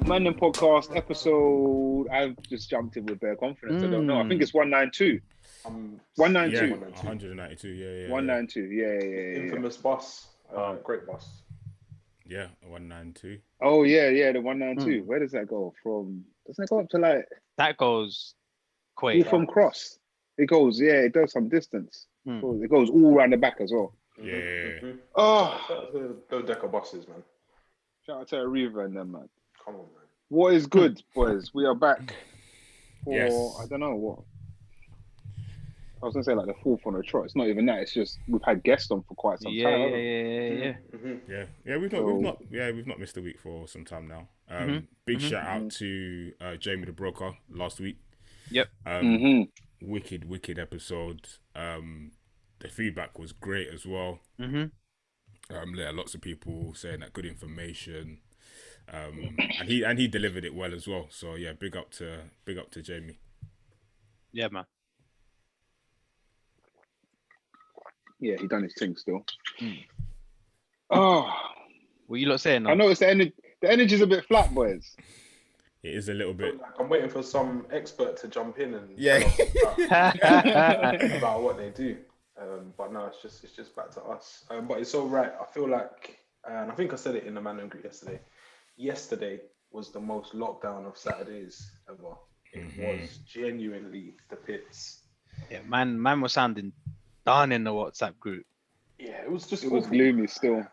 Mandem podcast episode. I've just jumped in with bare confidence. I don't know. I think it's 192. 192. Yeah, 192. Yeah. 192. Yeah. Infamous boss. Great boss. Yeah, 192. Oh yeah, the 192. Where does that go from? Doesn't it go up to like? That goes quite From cross. It goes. Yeah, it does some distance. It goes all around the back as well. Yeah. Mm-hmm. Oh, those decker bosses, man. shout out to Arriva and them, man. Come on, man. What is good, boys? We are back for Yes. I don't know what. I was gonna say like the fourth on the trot. It's not even that. It's just we've had guests on for quite some time. haven't we? Yeah. Yeah. We've not missed a week for some time now. Big shout out to Jamie the Broker last week. Yep. Wicked episode. The feedback was great as well. Lots of people saying that good information. And he delivered it well as well. So yeah, big up to Jamie. Yeah, man. Yeah, he done his thing still. Oh, What you lot saying? I noticed the energy's a bit flat, boys. It is a little bit. I'm waiting for some expert to jump in and Yeah. tell us about what they do. But no, it's just back to us. But it's all right. I feel like, and I think I said it in the Mandem group yesterday. Yesterday was the most lockdown of Saturdays ever. It was genuinely the pits. Yeah, man was sounding done in the WhatsApp group. Yeah, it was just. It was awful. gloomy still.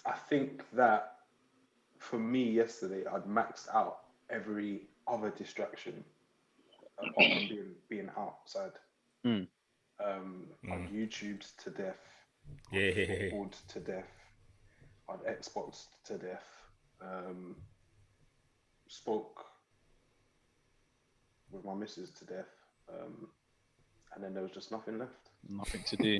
I think that for me yesterday, I'd maxed out every other distraction apart from being outside. I'd YouTubed to death. Yeah. I'd footballed to death. I'd Xboxed to death. Spoke with my missus to death. And then there was just nothing left. Nothing to do.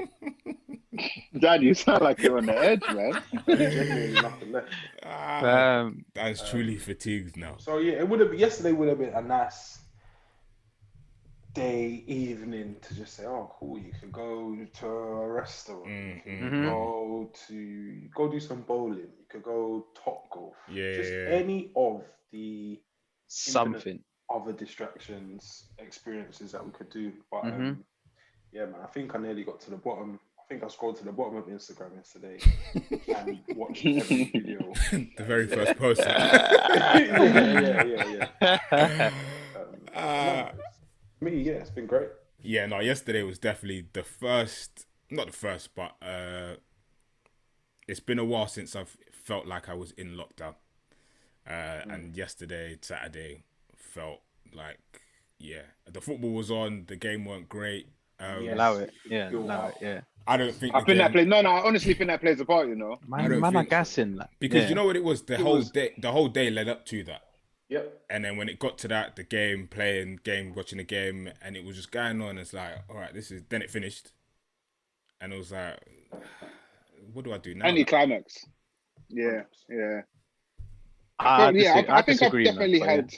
Dad, you sound like you're on the edge, man. Genuinely nothing left. That's truly fatigued now. So yeah, yesterday would have been a nice day, evening to just say, oh cool, you could go to a restaurant, you could go do some bowling, you could go top golf. Just any of the Something. other distractions, experiences that we could do. But yeah, man, I think I nearly got to the bottom. I think I scrolled to the bottom of Instagram yesterday and watched every video. The very first post. Yeah. Me, yeah, it's been great. Yeah, no, yesterday was definitely not the first, but it's been a while since I've felt like I was in lockdown. And yesterday, Saturday, felt like, the football was on, the game weren't great. Allow it. Yeah. I don't think. I think that plays. No, I honestly think that plays a part. You know, Man are gassing. Like, because you know what it was. The whole day led up to that. Yep. And then when it got to that, the game, watching the game, and it was just going on. It's like, all right, then it finished, and it was like, what do I do now? Anti-climax. Yeah. I I think I've disagree, definitely man, had.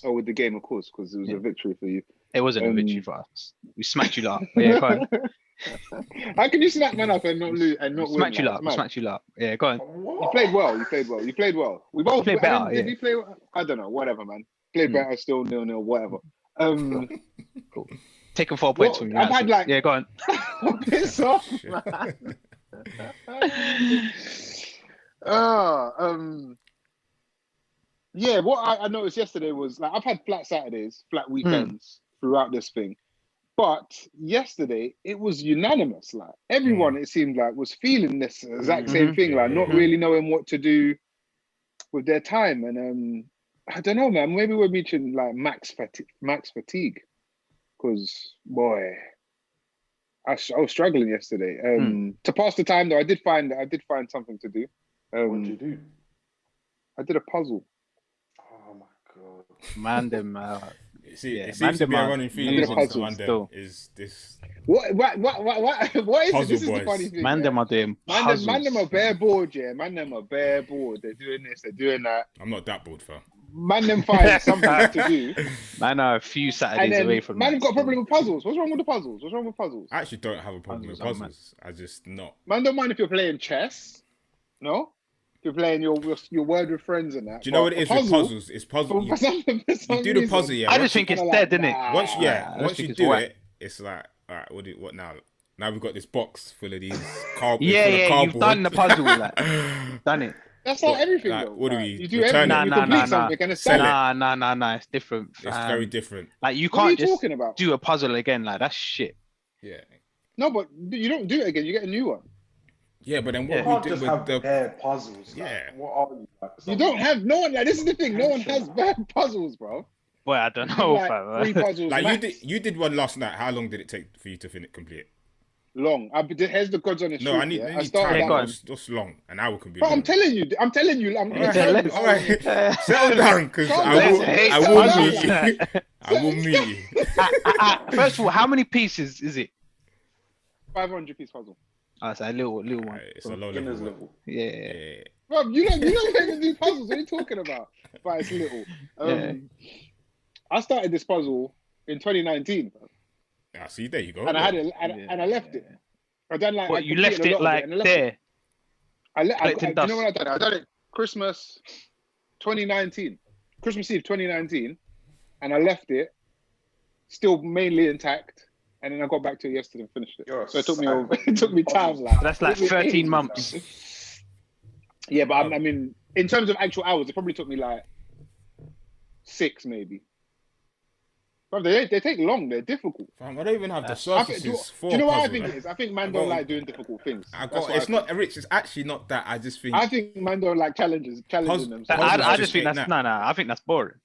Oh, with the game, of course, because it was a victory for you. It wasn't a victory for us. We smacked you lot. Yeah, go on. How can you smack man up and not lose and not win? Smacked you lot. Smacked you lot. Yeah, go on. You played well. We both played better. Did we play? I don't know. Whatever, man. Played better. Still 0-0. Whatever. Cool. Taking 4 points from you. I've had like. Yeah, go on. Piss off, man. Yeah, what I noticed yesterday was like I've had flat Saturdays, flat weekends throughout this thing, but yesterday it was unanimous. Like everyone, it seemed like was feeling this exact same thing, like not really knowing what to do with their time, and I don't know, man. Maybe we're reaching like max fatigue, because boy, I was struggling yesterday. To pass the time though, I did find something to do. What did you do? I did a puzzle. Oh my god. Mandem. It seems to be a running theme amongst Mandem is this. What is it? This is the funny thing. Mandem are doing puzzles. Mandem are bare bored, yeah. Mandem are bare bored. They're doing this, they're doing that. I'm not that bored, fam. Mandem find something to do. Man are a few Saturdays away from Mandem got a problem with puzzles. What's wrong with the puzzles? I actually don't have a problem with puzzles. I just not. Man don't mind if you're playing chess. No? you're playing your word with friends and that. Do you know what it is with puzzles? It's puzzle. For some You do the puzzle, yeah. I just think it's dead, isn't it? Once you do it, it's like, all right, what now? Now we've got this box full of these cardboard. You've done the puzzle, like, done it. That's not everything, like, though. what do we You do everything. Nah, You nah, complete nah, something and Sell sell it. it. Nah, it's different. It's very different. Like, you What are can't you just talking about? do a puzzle again. Like, that's shit. Yeah. No, but you don't do it again. You get a new one. Yeah, but then You what can't we do just with have the bare puzzles. Yeah. Like, what are you? Like, You don't have no one. Like, this is the thing. No one has bad puzzles, bro. Boy, I don't You know, like fam. 3 puzzles. like max. you did one last night. How long did it take for you to complete it? Long. Here's the gods on the street. No, I need started time. that. Just long. An hour can be. Bro, long. I'm telling you. I'm All right. Settle down, because I will meet you. I will meet you. First of all, how many pieces is it? 500-piece puzzle. Oh, it's a little one. It's a low Beginner's level. level. Yeah. Bro, you don't even do puzzles. What are you talking about? But it's little. I started this puzzle in 2019, bro. Ah, see, there you go. And I had it, and I left it. I done like. What, I you completed left a it lot of like and I left there? it. You Collecting know when I done it? I done it Christmas 2019, Christmas Eve 2019, and I left it still mainly intact. And then I got back to it yesterday and finished it. You're a So it took me psycho. it took me time. Like That's like it took me 13 ages, months. man. Yeah, but I mean, in terms of actual hours, it probably took me like 6 maybe. But they take long. They're difficult. Fam, I don't even have the I think- surfaces do for you know what I puzzle, think like. it is? I think man don't like doing difficult things. It's not rich. It's actually not that. I just think. I think man don't like challenging themselves. I just just think ain't that's that. I think that's boring.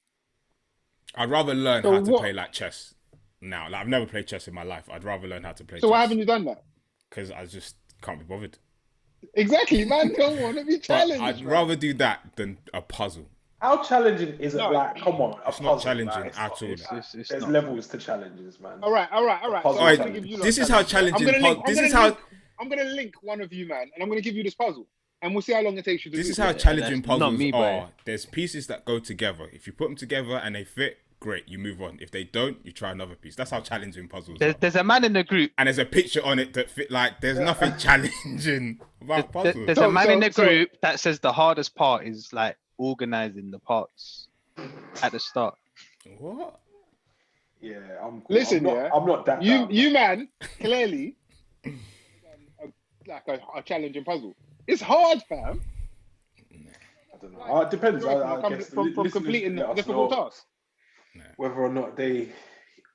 I'd rather learn So how to what- play like chess now. Like, I've never played chess in my life. I'd rather learn how to play So chess. why haven't you done that? Because I just can't be bothered. Exactly, man don't want to be But challenged. I'd man. rather do that than a puzzle. How challenging is it? No, like, come on, it's not challenging at all. There's not. levels to challenges, man. All right. Puzzle So All I'm right, gonna give you lot this is how challenges. challenging. I'm gonna link one of you, man, and I'm gonna give you this puzzle, and we'll see how long it takes you to do This is it. how challenging that's not puzzles me, boy. are. There's pieces that go together. If you put them together and they fit, great, you move on. If they don't, you try another piece. That's how challenging puzzles are. There's a man in the group. And there's a picture on it that fit. Like, there's nothing challenging about puzzles. There's a man in the So- group that says the hardest part is like organizing the parts at the start. What? Yeah, I'm. Listen, I'm not that. You down. you man clearly like a challenging puzzle. It's hard, fam. I don't know. It depends. I guess From listeners completing let us difficult know tasks. whether or not they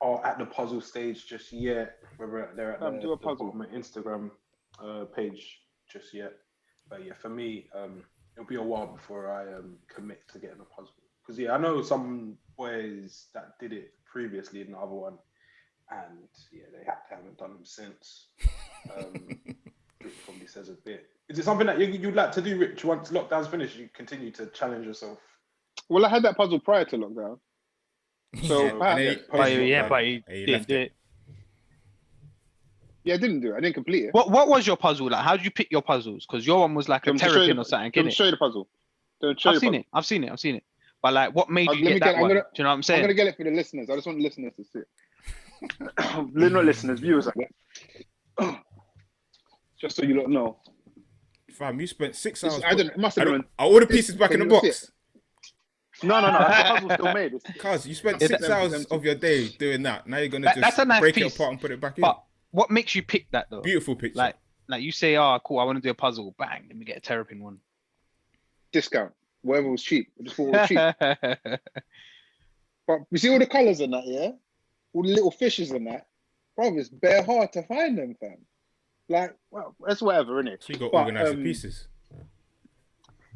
are at the puzzle stage just yet. Whether they're at Do a puzzle. my Instagram page just yet. But yeah, for me, it'll be a while before I commit to getting a puzzle. Because yeah, I know some boys that did it previously in the other one, and yeah, they haven't done them since. Which probably says a bit. Is it something that you'd like to do, Rich? Once lockdown's finished, you continue to challenge yourself. Well, I had that puzzle prior to lockdown. So Yeah, and then But he he didn't left do it. it. yeah, I didn't do it. I didn't complete it. What was your puzzle like? How did you pick your puzzles? Because your one was like a Let me show you terrapin the- or something, Let me innit? show you the puzzle. Let me show you I've the seen puzzle. it. I've seen it. But like, what made Let you me get that I'm one? gonna- Do you know what I'm I'm saying? gonna get it for the listeners. I just want the listeners to see it. Not listeners, viewers. Just so you don't know. Fam, you spent 6 hours. I don't. It must have been. Are all the pieces back in the Can you see box? No. The puzzle's still made. Cuz you spent Yeah, 6 that's hours empty. of your day doing that. Now you're gonna That's just a nice break piece. it apart and put it back in. But what makes you pick that though? Beautiful picture. Like you say, oh cool, I want to do a puzzle. Bang, let me get a terrapin one. Discount. Whatever was cheap. I just thought it was cheap. But you see all the colours in that, yeah? All the little fishes in that. Bro, it's bare hard to find them, fam. Like, well, that's whatever, innit? So you got But, organize the pieces.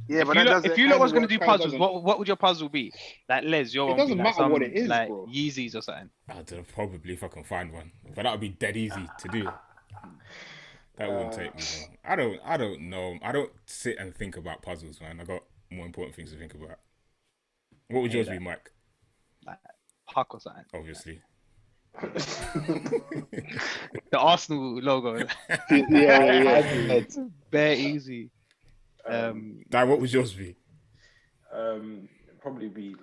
Yeah, If you lot was gonna do puzzles, what would your puzzle be? Like Les, your It one would doesn't be like matter what some, it is, like bro. Yeezys or something. I don't know, probably if I can find one. But that would be dead easy to do. That wouldn't take me long. I don't know. I don't sit and think about puzzles, man. I got more important things to think about. What would yours be, Mike? Like Puck or something. Obviously. The Arsenal logo. Yeah. It's bare easy. Dad, what would yours be? It'd probably be like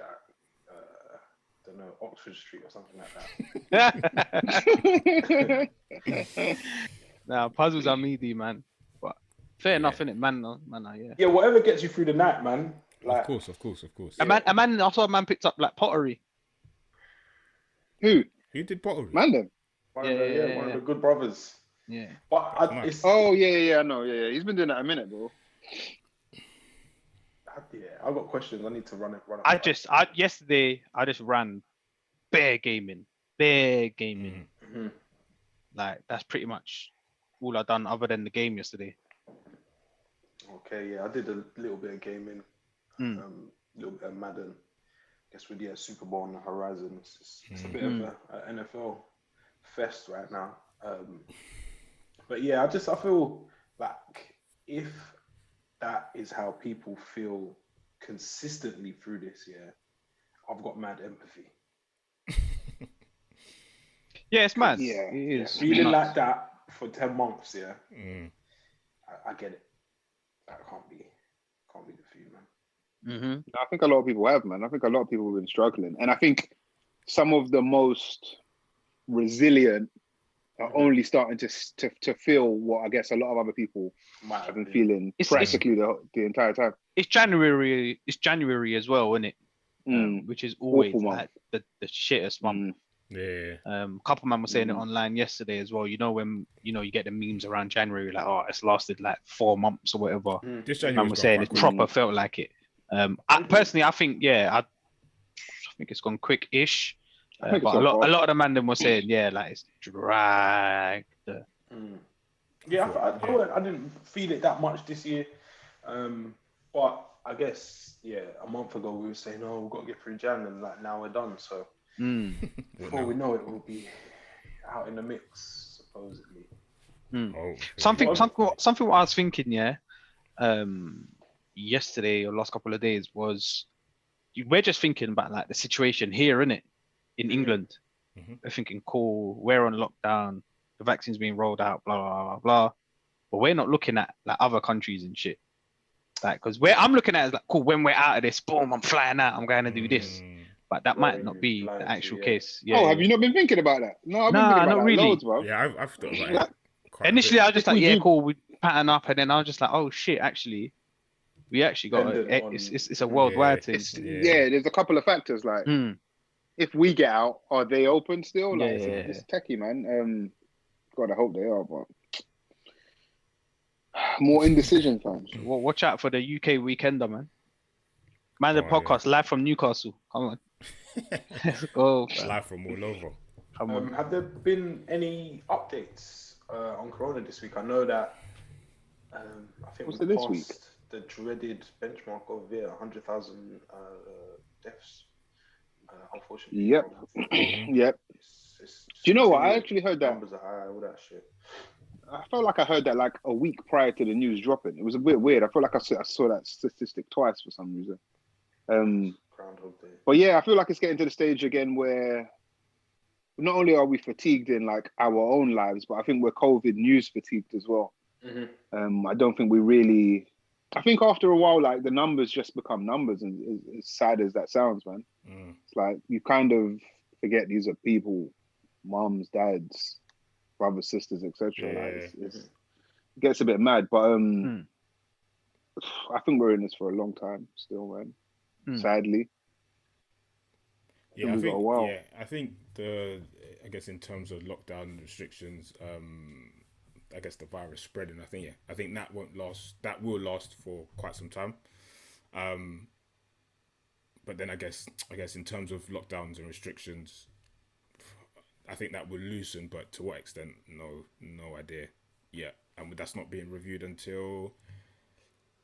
don't know, Oxford Street or something like that. Nah, puzzles are meaty, man. But Fair enough, innit? Man, yeah. Yeah, whatever gets you through the night, man. Like, Of course. A man. I saw a man picked up like pottery. Who? Who did pottery? Mandem. one of the good brothers. Yeah. But Nice. it's Oh yeah, I know. Yeah. He's been doing that a minute, bro. I've got questions. I need to run it. Yesterday I just ran bare gaming. Mhm. Like that's pretty much all I've done other than the game yesterday. Okay, yeah, I did a little bit of gaming, Mm. a little bit of Madden. Guess with Super Bowl on the horizon. It's a bit of a NFL fest right now. But yeah, I feel like if that is how people feel consistently through this year, I've got mad empathy. Yeah, it's mad. Yeah. It is. Feeling nuts. like that for 10 months, yeah. Mm. I get it. That can't be good for you, man. Mm-hmm. I think a lot of people have, man. I think a lot of people have been struggling, and I think some of the most resilient are only starting to feel what I guess a lot of other people have been feeling practically the entire time. It's January. It's January as well, isn't it? Which is always Awful like the shittest month. Yeah. A couple man was saying it online yesterday as well. You know when you get the memes around January, like it's lasted like 4 months or whatever. This Man January was saying it proper felt like it. I think I think it's gone quick-ish. But a lot of the Mandem were saying like it's dragged. Yeah, I didn't feel it that much this year. But I guess a month ago we were saying, oh, we've got to get through Jan, and like now we're done. So before we know it, we'll be out in the mix supposedly. Something what I was thinking, yesterday or last couple of days was we're just thinking about like the situation here, innit? In England. We're thinking, cool, we're on lockdown, the vaccine's being rolled out, blah blah blah blah. But we're not looking at like other countries and shit. Like, because I'm looking at it as like, cool, when we're out of this, boom, I'm flying out, I'm going to do this. But that might not be the actual case. Yeah, have you not been thinking about that? No, I've been nah, thinking about not that really. loads, bro. Yeah, I've thought about it. Initially, I was just like, cool, we pattern up, and then I was just like, oh shit, actually, we actually got it's a worldwide thing. There's a couple of factors. Like, if we get out, are they open still? Like, it's techie, man. God, I hope they are, but more indecision, fam. Well, watch out for the UK weekender, man. The podcast live from Newcastle. Come on. Let's go. Live from all over. Come on. Have there been any updates on Corona this week? I know that I think we passed the dreaded benchmark of 100,000 deaths. Unfortunately. Yep. Yep. Do you know what? I actually heard that. Numbers are high, all that shit. I felt like I heard that like a week prior to the news dropping. It was a bit weird. I felt like I saw that statistic twice for some reason. Groundhog Day. But yeah, I feel like it's getting to the stage again where not only are we fatigued in like our own lives, but I think we're COVID news fatigued as well. I don't think we really. I think after a while, like the numbers just become numbers, and as sad as that sounds, man, it's like you kind of forget these are people, moms, dads, brothers, sisters, etc. Like it gets a bit mad, but I think we're in this for a long time still, man. Sadly. Yeah, I think I guess in terms of lockdown restrictions, I guess the virus spreading. I think that won't last. That will last for quite some time. But then I guess in terms of lockdowns and restrictions, I think that will loosen. But to what extent? No idea. Yeah, and that's not being reviewed until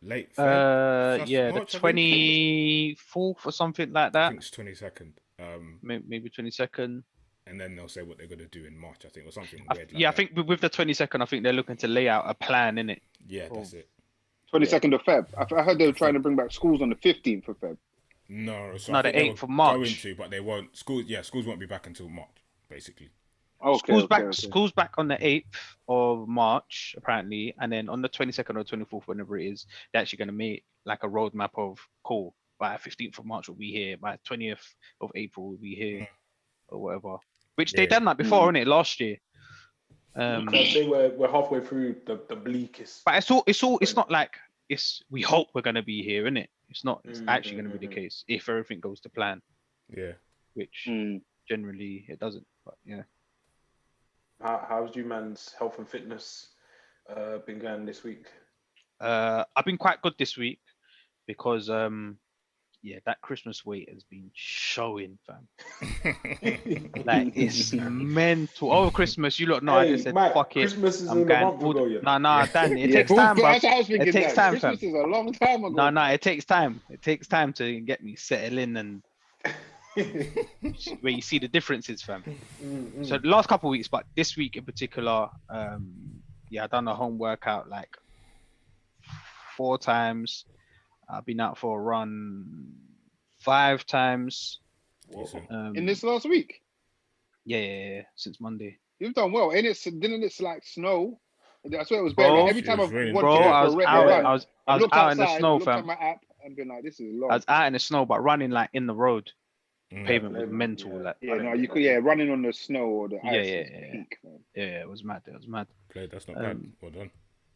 late. March, the March, 24th or something like that. I think it's 22nd. Maybe 22nd. And then they'll say what they're going to do in March, I think, or something weird. I think with the 22nd, I think they're looking to lay out a plan, innit? Yeah, that's it. 22nd of Feb. I heard they were trying to bring back schools on the 15th of Feb. No, so the 8th of March. But they won't. Schools won't be back until March, basically. Okay, schools back on the 8th of March, apparently, and then on the 22nd or 24th, whenever it is, they're actually going to make like a roadmap of by 15th of March we'll be here, by 20th of April we'll be here, or whatever. Which they done that before, innit? Last year. I'd say we're halfway through the bleakest. But it's not like we hope we're gonna be here, innit? It's not. It's actually gonna be the case if everything goes to plan. Yeah. Which generally it doesn't. But yeah. How's you man's health and fitness been going this week? I've been quite good this week because that Christmas weight has been showing, fam. Like it's mental. Over Christmas, you lot know I just said Mate, fuck it. Christmas is I'm in going a month ago, yeah. Nah, Dan, it takes time, bro. That's what I was thinking. It takes time, Christmas fam. is a long time ago. No, it takes time. It takes time to get me settle in and where you see the differences, fam. So the last couple of weeks, but this week in particular, I done a home workout like 4 times. I've been out for a run 5 times. In this last week? Yeah, since Monday. You've done well. Didn't it like snow? I swear it was bad. Every time I've wanted to go I was for a out. run, I was looked out outside, in the snow, looked fam. at my app and been like, this is long. I was out in the snow, but running like in the road. Pavement was mental. Yeah. Like you could running on the snow or the ice is peak, man. Yeah, it was mad. That's not bad. Well done.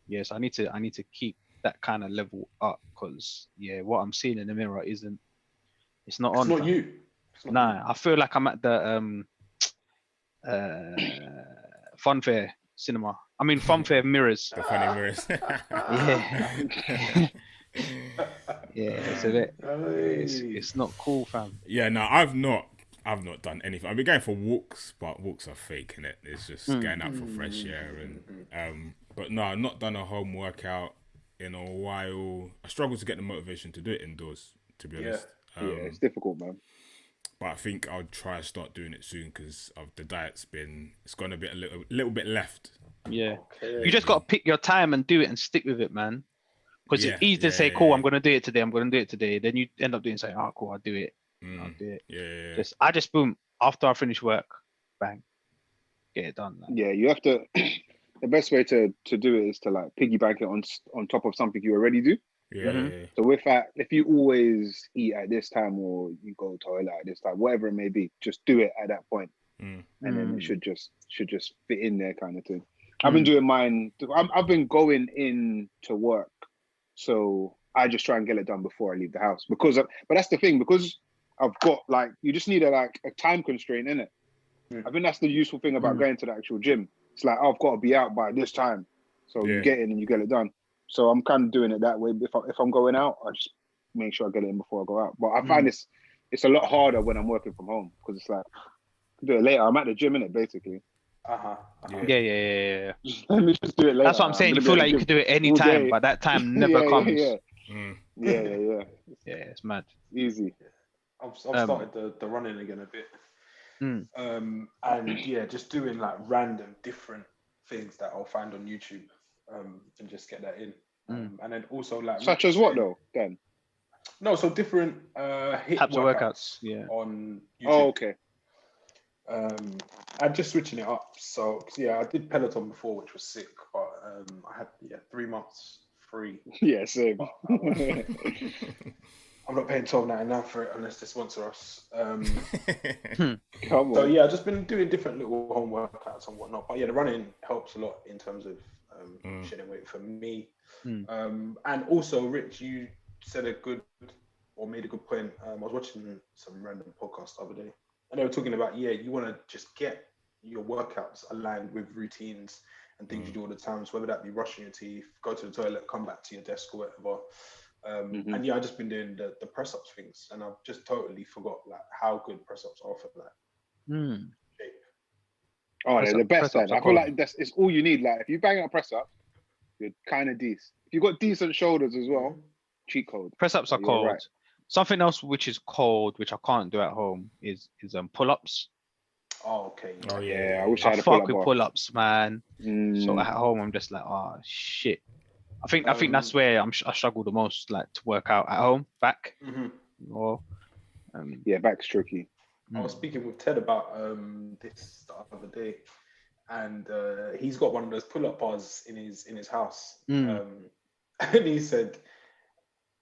Yes, I need to keep that kind of level up because what I'm seeing in the mirror it's not on. It's not you. Nah, I feel like I'm at the Funfair cinema. I mean Funfair mirrors. The funny mirrors. Yeah, so it's not cool, fam. Yeah, no, I've not done anything. I've been going for walks, but walks are fake, innit? It's just going out for fresh air and but no, I've not done a home workout in a while. I struggle to get the motivation to do it indoors, to be honest. It's difficult, man. But I think I'll try to start doing it soon because of the diet's gone a little bit left. Yeah, you just got to pick your time and do it and stick with it, man. Because it's easy to say, cool, I'm going to do it today. Then you end up doing something, cool, I'll do it. I'll do it. Yeah. I just boom, after I finish work, bang, get it done. Like. Yeah, you have to, the best way to do it is to like piggyback it on top of something you already do. Yeah. So if you always eat at this time or you go to toilet at this time, whatever it may be, just do it at that point. And then it should just fit in there kind of thing. I've been doing mine. I've been going in to work. So I just try and get it done before I leave the house but that's the thing, because I've got you just need a time constraint in it. I think that's the useful thing about going to the actual gym. It's like, I've got to be out by this time. So you get in and you get it done. So I'm kind of doing it that way. If I'm going out, I just make sure I get it in before I go out. But I find it's a lot harder when I'm working from home because it's like, I do it later. I'm at the gym, innit, basically. Yeah. Let me just do it later. That's what I'm saying. You feel like you could do it any time, but that time never comes. Yeah. It's mad. Easy. I've started the running again a bit. And just doing like random different things that I'll find on YouTube and just get that in. And then also like such as what though, Dan? No, so different HIIT types of workouts on YouTube. Oh, okay. And just switching it up. So I did Peloton before, which was sick, but I had 3 months free. Yeah, same. I'm not paying $12.99 for it unless they sponsor us. Come on. So I've just been doing different little home workouts and whatnot. But the running helps a lot in terms of shedding weight for me. And also, Rich, you said made a good point. I was watching some random podcast the other day, and they were talking about you want to just get your workouts aligned with routines and things you do all the time. So whether that be brushing your teeth, go to the toilet, come back to your desk or whatever. And I've just been doing the press ups things, and I've just totally forgot like how good press ups are for that shape. Oh, they're the best. Then I feel like it's all you need. Like if you bang out press up, you're kind of decent. If you've got decent shoulders as well, cheat code. Press ups are cold. Right. Something else which is cold, which I can't do at home, is pull ups. Oh, okay. Oh yeah. I wish I had a fuck with pull ups, man. So at home, I'm just like, oh shit. I think that's where I struggle the most, like to work out at home, back. Or back's tricky. I was speaking with Ted about this the other day, and he's got one of those pull-up bars in his house, and he said,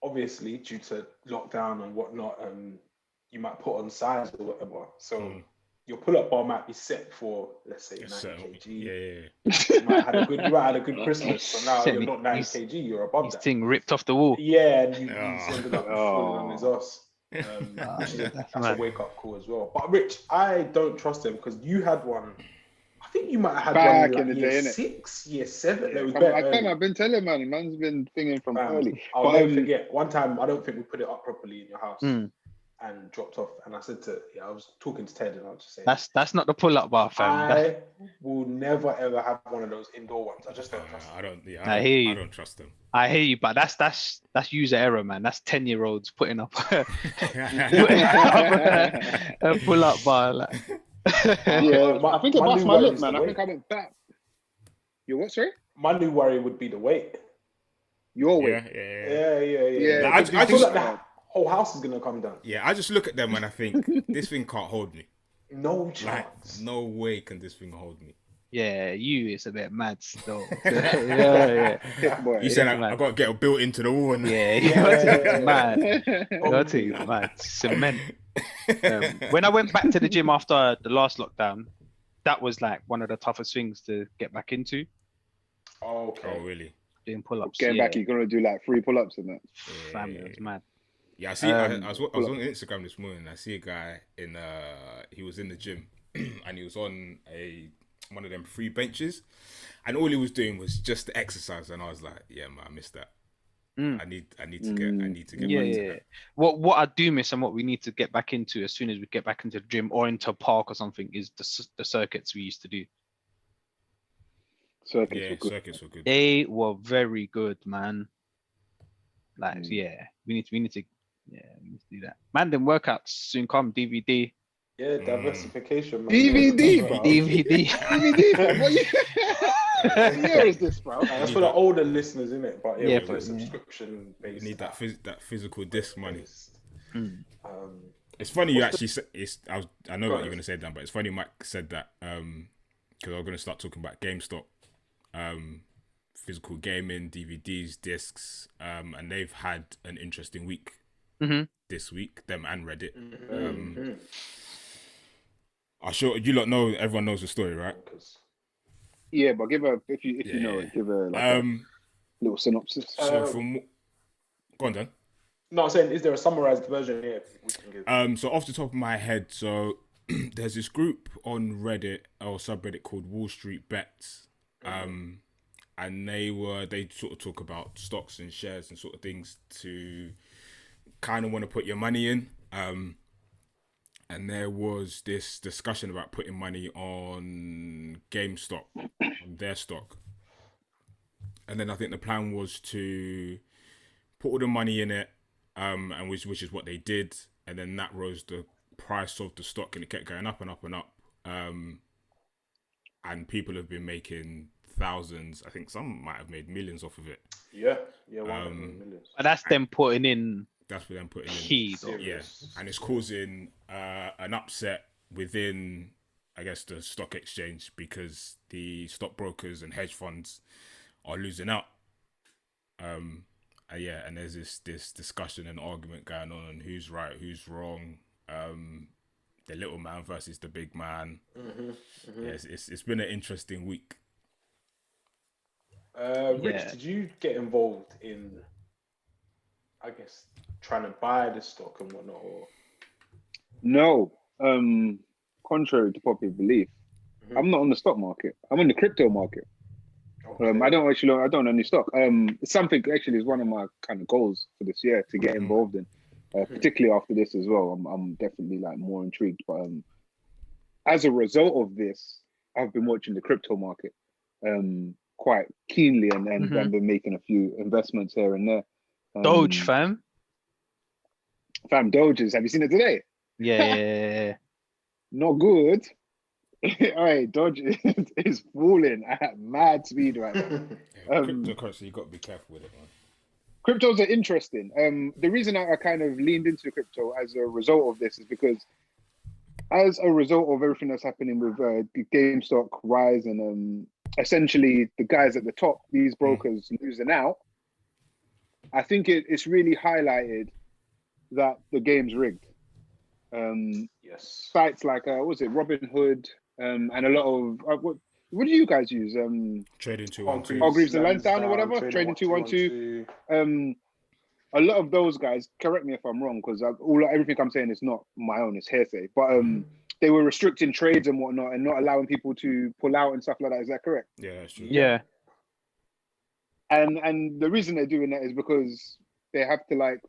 obviously due to lockdown and whatnot, you might put on size or whatever. So your pull-up bar might be set for, let's say, 90 kg. Yeah. You might have had a good Christmas, so now you're not 90 kg, you're above His that. thing ripped off the wall. Yeah, and he's ended up falling on his ass. Which is that's a wake-up call as well. But Rich, I don't trust him because you had one. I think you might have had Back one in the year day, innit? 6, year 7. Yeah, It was better. I've been telling man's been thinking from early. I'll never forget. One time, I don't think we put it up properly in your house. And dropped off, and I said I was talking to Ted, and I was just saying, that's not the pull-up bar, fam. I will never ever have one of those indoor ones. I just don't trust them. I hear you. I don't trust them. I hear you, but that's user error, man. That's 10-year-olds putting up a pull-up bar. Like. Yeah, I think it bust my lip, man. I think I went back. You what, sorry? My new worry would be the weight. Your weight. Yeah. I feel like that whole house is gonna come down. Yeah, I just look at them and I think this thing can't hold me. No chance. Like, no way can this thing hold me. Yeah, it's a bit mad still. yeah. You said I got to get built into the wall. And mad. It's mad. Cement. When I went back to the gym after the last lockdown, that was like one of the toughest things to get back into. Okay. Oh, really? Doing pull-ups. Getting back, you're gonna do like 3 pull-ups and that. Family, it was mad. Yeah, I see. I was on Instagram this morning. I see a guy he was in the gym, and he was on one of them free benches, and all he was doing was just the exercise. And I was like, yeah, man, I missed that. I need to get back to that. What I do miss and what we need to get back into as soon as we get back into the gym or into a park or something is the circuits we used to do. Circuits were good. They were very good, man. Like, we need to do that. Mandem workouts soon come. DVD. Yeah, diversification. Man. DVD, bro. DVD. What year is this, bro? That's for the older listeners, isn't it? But for subscription based. You need that physical disc money. It's funny you actually said. I know what you're gonna say, Dan, but it's funny Mike said that because I was gonna start talking about GameStop. Physical gaming, DVDs, discs, and they've had an interesting week this week, them and Reddit. I'm sure you lot know, everyone knows the story, right? Yeah, but if you know it, give a little synopsis. Go on, Dan. No, I'm saying, is there a summarized version here we can give? So off the top of my head, so there's this group on Reddit or subreddit called Wall Street Bets. And they sort of talk about stocks and shares and sort of things to kind of want to put your money in. And there was this discussion about putting money on Gamestop, on their stock. And then I think the plan was to put all the money in it, and which is what they did. And then that rose the price of the stock, and it kept going up and up and up. And people have been making thousands. I think some might have made millions off of it. Yeah, millions. And that's them putting in. That's for them putting in. Yeah, and it's causing an upset within, I guess, the stock exchange because the stockbrokers and hedge funds are losing out. And there's this discussion and argument going on who's right, who's wrong. The little man versus the big man. Yeah, it's been an interesting week. Rich, did you get involved in, I guess, trying to buy the stock and whatnot? Or? No. Contrary to popular belief, I'm not on the stock market. I'm on the crypto market. Okay. I don't own any stock. It's something actually is one of my kind of goals for this year to get involved in, particularly after this as well. I'm definitely like more intrigued. But as a result of this, I've been watching the crypto market quite keenly and been making a few investments here and there. Doge, fam, Doges. Have you seen it today? Yeah. Not good. All right, Doge is falling at mad speed right now. Cryptocurrency, you got to be careful with it, man. Cryptos are interesting. The reason I kind of leaned into the crypto as a result of this is because as a result of everything that's happening with GameStop rise and essentially the guys at the top, these brokers losing out, I think it's really highlighted that the game's rigged. Yes. Sites like what was it, Robin Hood, and a lot of what do you guys use? Trading 212. Hargreaves and Lansdowne or whatever. Trading 212. A lot of those guys. Correct me if I'm wrong, because everything I'm saying is not my own. It's hearsay. But they were restricting trades and whatnot, and not allowing people to pull out and stuff like that. Is that correct? Yeah, that's true. Yeah. And the reason they're doing that is because they have to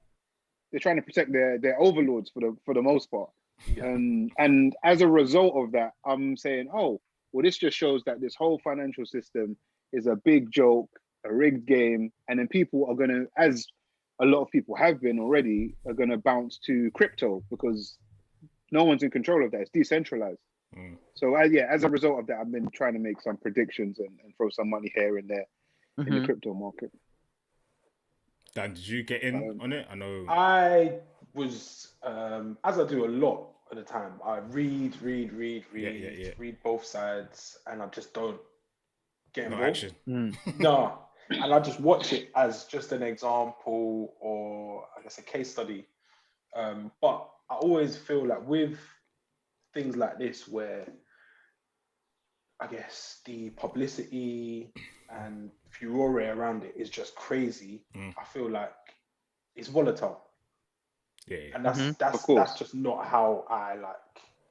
they're trying to protect their overlords for the most part. Yeah. And as a result of that, I'm saying, oh, well, this just shows that this whole financial system is a big joke, a rigged game, and then people are gonna, as a lot of people have been already, are gonna bounce to crypto because no one's in control of that. It's decentralized. So as a result of that, I've been trying to make some predictions and throw some money here and there in the crypto market. Dan, did you get in on it? I know. I was, as I do a lot of the time, I read both sides, and I just don't get involved. No action. No, and I just watch it as just an example or I guess a case study. But I always feel like with things like this, where I guess the publicity and furore around it is just crazy, I feel like it's volatile. Yeah. And that's just not how I like.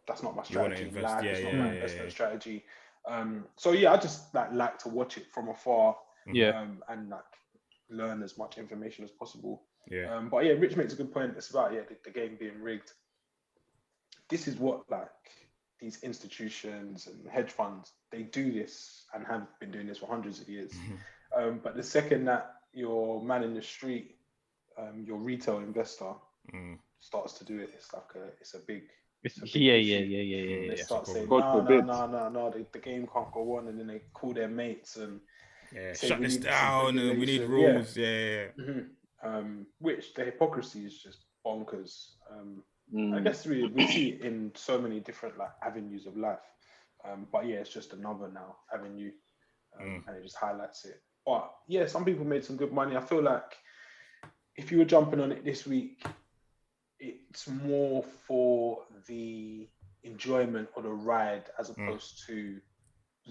That's not my strategy. It's not my investment strategy. So I just like to watch it from afar. And like learn as much information as possible. But Rich makes a good point. It's about the game being rigged. This is what like these institutions and hedge funds, they do this and have been doing this for hundreds of years. But the second that your man in the street, your retail investor starts to do it, it's a big issue. They start saying, no, the game can't go on, and then they call their mates and say, shut this down, and we need rules. Which the hypocrisy is just bonkers. I guess we see it in so many different like avenues of life. But it's just another now avenue, and it just highlights it. But some people made some good money. I feel like if you were jumping on it this week, it's more for the enjoyment of the ride as opposed to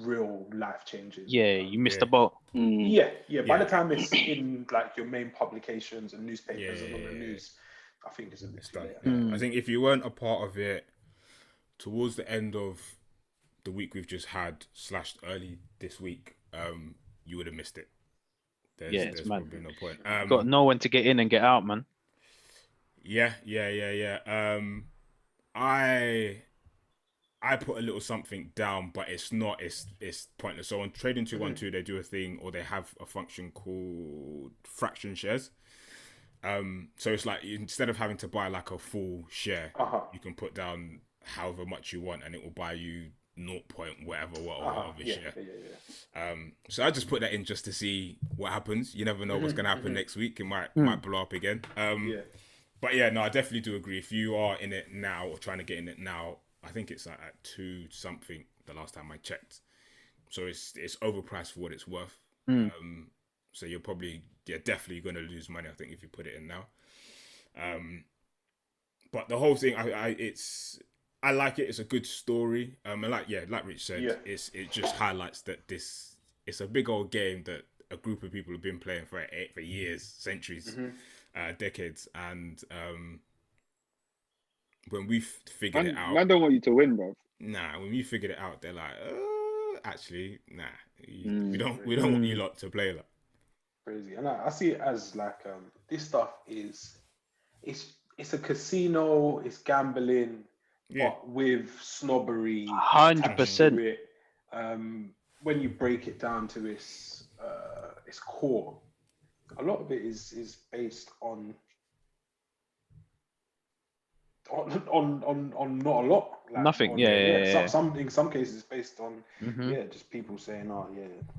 real life changes. You missed the boat. By the time it's in like your main publications and newspapers and on the news, I think it's a bit too late. I think if you weren't a part of it towards the end of the week we've just had / early this week, you would have missed it. There's probably no point. Got no one to get in and get out, man. I put a little something down, but it's pointless. So on Trading 212, they do a thing, or they have a function called fraction shares. So it's like instead of having to buy like a full share, you can put down however much you want, and it will buy you 0. whatever share. So I just put that in just to see what happens. You never know what's going to happen next week. It might blow up again. But I definitely do agree. If you are in it now or trying to get in it now, I think it's like at 2 something the last time I checked. So it's overpriced for what it's worth. So you're probably definitely going to lose money, I think, if you put it in now. But the whole thing, I like it. It's a good story. And like Rich said, it just highlights that it's a big old game that a group of people have been playing for years, centuries, decades, and when we figured it out, I don't want you to win, bro. Nah, when we figured it out, they're like, actually, nah, we don't want you lot to play like. Crazy, and I see it as like this stuff is it's a casino, it's gambling, but with snobbery, 100%. When you break it down to its core, a lot of it is based on not a lot. Like, nothing. In some cases, it's based on just people saying, "Oh,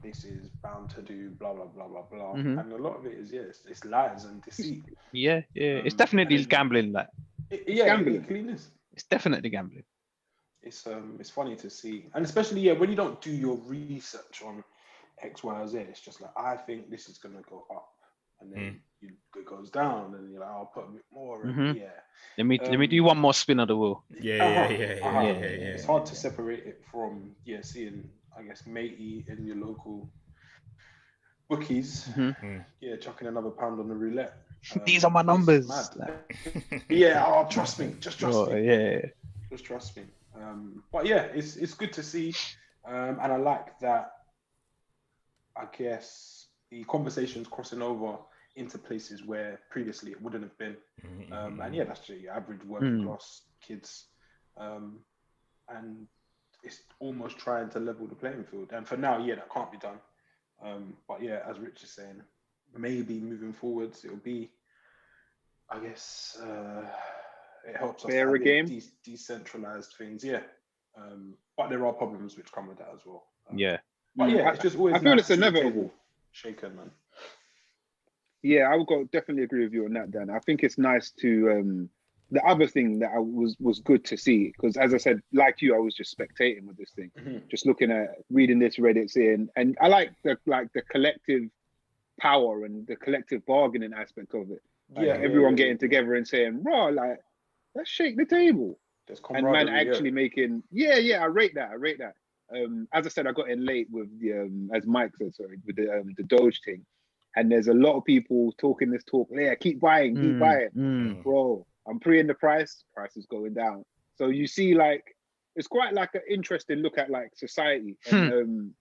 this is bound to do blah blah blah blah blah," and a lot of it is it's lies and deceit. It's definitely gambling. Like gambling. It's definitely gambling. It's funny to see, and especially when you don't do your research on X, Y, or Z. It's just like, I think this is gonna go up. and then it goes down, and you're like, I'll put a bit more. And Let me do one more spin of the wheel. Yeah. It's hard to separate it from seeing, I guess, matey in your local bookies, chucking another pound on the roulette. These are my numbers. Trust me, just trust me. Yeah, just trust me. But yeah, it's good to see, and I like that. I guess the conversations crossing over into places where previously it wouldn't have been, and that's just your average working class kids, and it's almost trying to level the playing field. And for now, that can't be done. But as Rich is saying, maybe moving forwards it'll be, I guess, it helps us fairer game, decentralized things. But there are problems which come with that as well. But it's just always. I feel it's inevitable. Shaken, man. Yeah, I would definitely agree with you on that, Dan. I think it's nice to. The other thing that was good to see, because as I said, like you, I was just spectating with this thing, just looking at reading this, Reddit, seeing, and I like the collective power and the collective bargaining aspect of it. Everyone getting together and saying, "Bro, like, let's shake the table," and man actually making. I rate that. As I said, I got in late with the as Mike said, sorry, with the Doge thing, and there's a lot of people talking this talk. Yeah, keep buying, bro. I'm pre-ing the price is going down. So you see, like, it's quite like an interesting look at like society and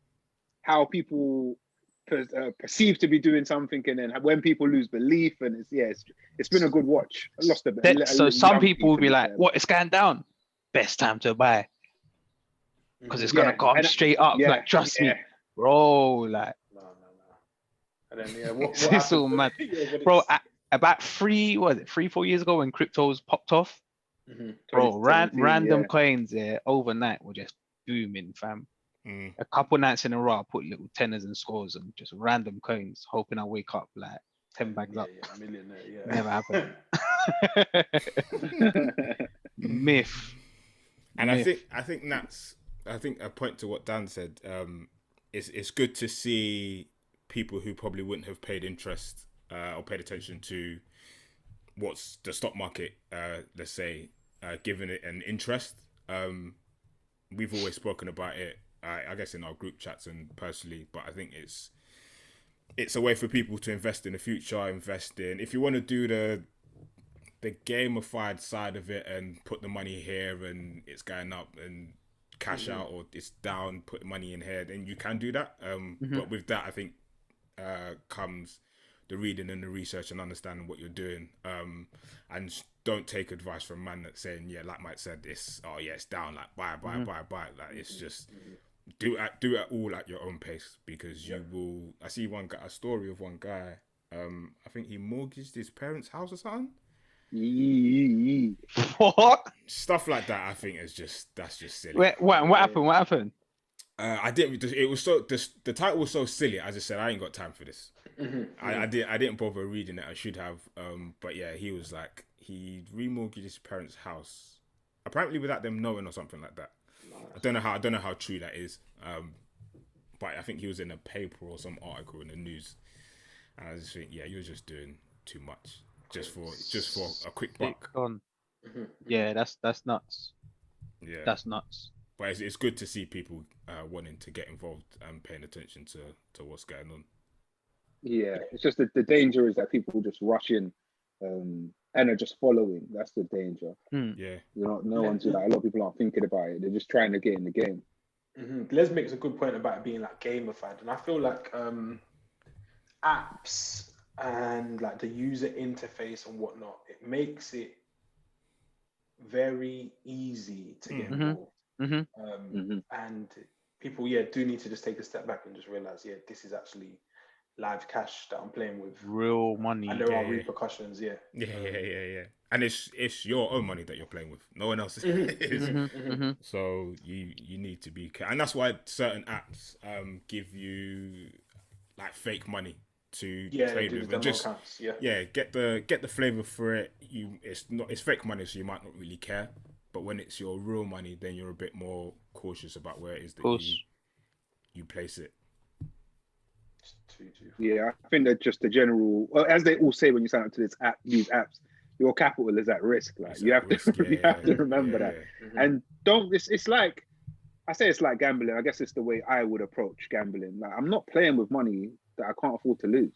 how people perceive to be doing something, and then when people lose belief, and it's been a good watch. I lost a bit. So some people will be like, "What? It's going down. Best time to buy." Because it's gonna come straight up. Like, trust me, bro. Like, no. And then what it's all mad, bro. About 4 years ago, when cryptos popped off, bro, random coins overnight were just booming, fam. A couple nights in a row, I put little tenors and scores and just random coins, hoping I wake up like 10 bags up. A millionaire, Never happened. Myth. And I think that's a point to what Dan said. It's good to see people who probably wouldn't have paid interest or paid attention to what's the stock market, let's say, given it an interest. We've always spoken about it, I guess, in our group chats and personally, but I think it's a way for people to invest in the future, if you want to do the gamified side of it and put the money here and it's going up and cash out, or it's down, put money in here, then you can do that. But with that, I think comes the reading and the research and understanding what you're doing. And don't take advice from man that's saying, like Mike said, it's down, like buy. Like, it's just do it all at your own pace, because you will. I see a story of one guy. I think he mortgaged his parents' house or something. What? Stuff like that, I think that's just silly. What happened? I didn't. It was so. The title was so silly. I just said I ain't got time for this. I didn't bother reading it. I should have. But yeah, he was like, he remortgaged his parents' house, apparently without them knowing or something like that. Nice. I don't know how true that is. But I think he was in a paper or some article in the news, and I just think, you're just doing too much just for a quick buck. Yeah, that's nuts. Yeah, that's nuts. But it's good to see people wanting to get involved and paying attention to what's going on. Yeah, it's just the danger is that people just rush in and are just following. That's the danger. Yeah, no one's like, a lot of people aren't thinking about it. They're just trying to get in the game. Les makes a good point about it being like gamified, and I feel like apps and like the user interface and whatnot, it makes it very easy to get involved. And people do need to just take a step back and just realize, this is actually live cash that I'm playing with, real money, and there are repercussions. Yeah. And it's your own money that you're playing with. No one else is. So you need to be careful, and that's why certain apps give you like fake money to trade with, and just get the flavor for it. It's fake money, so you might not really care. But when it's your real money, then you're a bit more cautious about where it is that you place it. Yeah, I think that just the general, well, as they all say when you sign up to these apps, your capital is at risk. Like you have to remember that. And don't. It's like I say, it's like gambling. I guess it's the way I would approach gambling. Like I'm not playing with money that I can't afford to lose.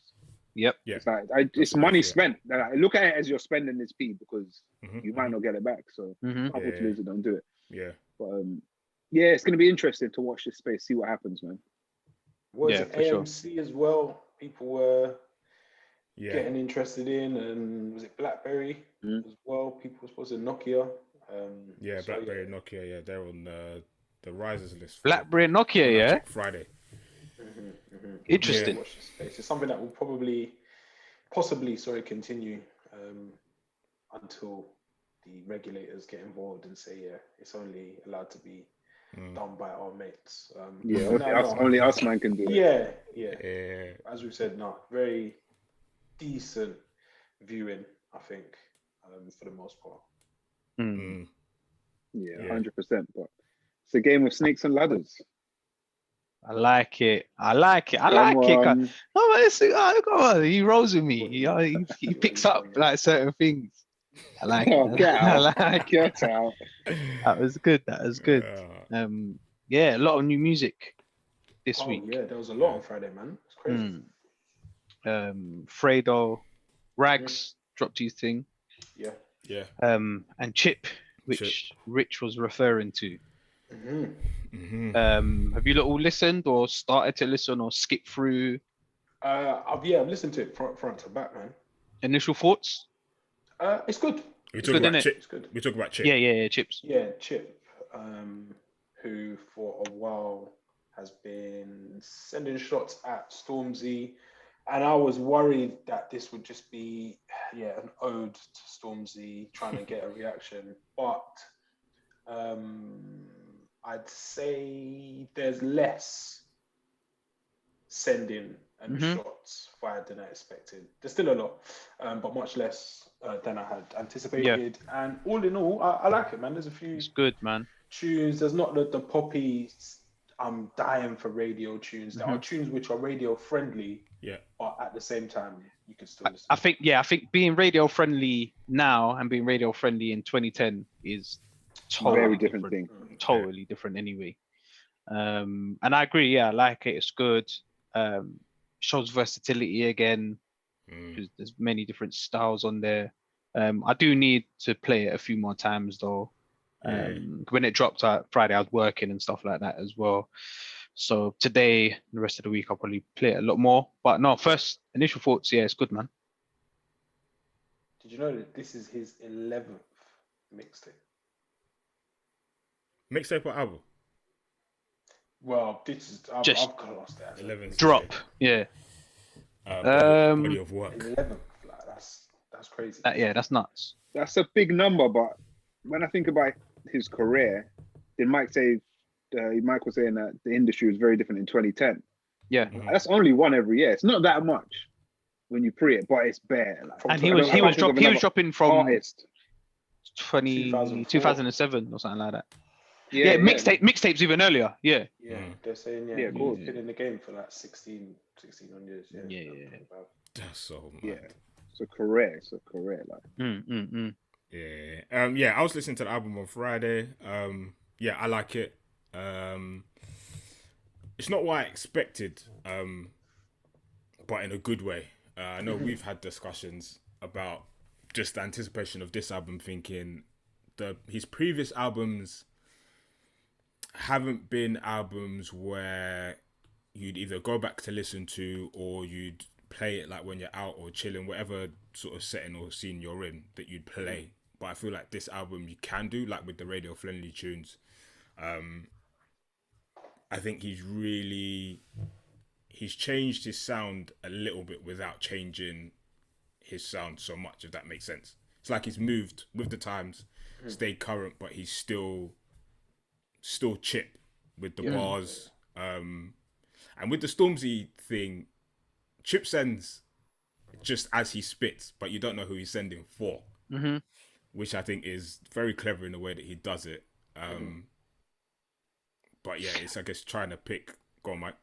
Yep. Yeah. It's like it's money spent. Like, look at it as you're spending this fee because you might not get it back. So can't afford to lose it. Don't do it. Yeah. But yeah, it's going to be interesting to watch this space, see what happens, man. Was it AMC sure. as well? People were getting interested in, and was it BlackBerry as well? People were supposed to Nokia. BlackBerry, Nokia. Yeah, they're on the risers list. BlackBerry and Nokia, yeah. Friday. Interesting. Watch this space. It's something that will possibly continue until the regulators get involved and say, it's only allowed to be done by our mates. Only us man can do it. Yeah. As we've said, very decent viewing, I think, for the most part. Yeah, 100%. But it's a game of snakes and ladders. I like it. No, come on. He rolls with me. He picks up like certain things. I like it. I like it. Get out. That was good. A lot of new music this week. Yeah, there was a lot on Friday, man. It's crazy. Fredo, Rags dropped his thing. Yeah. And Chip, which Rich was referring to. Have you all listened or started to listen or skip through? I've listened to it front to back, man. Initial thoughts? It's good. We talk about Chip. It's good. We talk about Chip. Yeah, Chips. Yeah, Chip, who for a while has been sending shots at Stormzy, and I was worried that this would just be an ode to Stormzy trying to get a reaction, but I'd say there's less sending and shots fired than I expected. There's still a lot, but much less than I had anticipated. Yeah. And all in all, I like it, man. There's a few. It's good, man. Tunes. There's not the poppy. I'm dying for radio tunes. There are tunes which are radio friendly. Yeah. But at the same time, you can still listen. I think being radio friendly now and being radio friendly in 2010 is totally very different thing. Totally different anyway. And I agree. Yeah, I like it. It's good. Shows versatility again. There's many different styles on there. I do need to play it a few more times though. When it dropped Friday, I was working and stuff like that as well. So today, the rest of the week, I'll probably play it a lot more. But no, first initial thoughts, it's good, man. Did you know that this is his 11th mixtape? Mixtape or album? Well, this is I've lost that. 11th drop, yeah. Body of work. 11th, like that's crazy. That's nuts. That's a big number, but when I think about his career, did Mike say? Mike was saying that the industry was very different in 2010. Yeah, that's only one every year. It's not that much when you pre it, but it's bare. Like, and he was dropping from artist. 2007 or something like that. Yeah, mixtapes even earlier. Yeah. They're saying he's been in the game for like 16 on years. Yeah. That's so mad. Yeah, it's a career. Like. Yeah. I was listening to the album on Friday. I like it. It's not what I expected, but in a good way. I know we've had discussions about just the anticipation of this album, thinking his previous albums haven't been albums where you'd either go back to listen to or you'd play it like when you're out or chilling, whatever sort of setting or scene you're in, that you'd play. But I feel like this album you can do, like with the radio friendly tunes. I think he's changed his sound a little bit without changing his sound so much, if that makes sense. It's like he's moved with the times, stayed current, but he's still Chip with the bars. And with the Stormzy thing, Chip sends just as he spits, but you don't know who he's sending for, which I think is very clever in the way that he does it. But yeah, it's, I guess, trying to pick. Go on, Mike.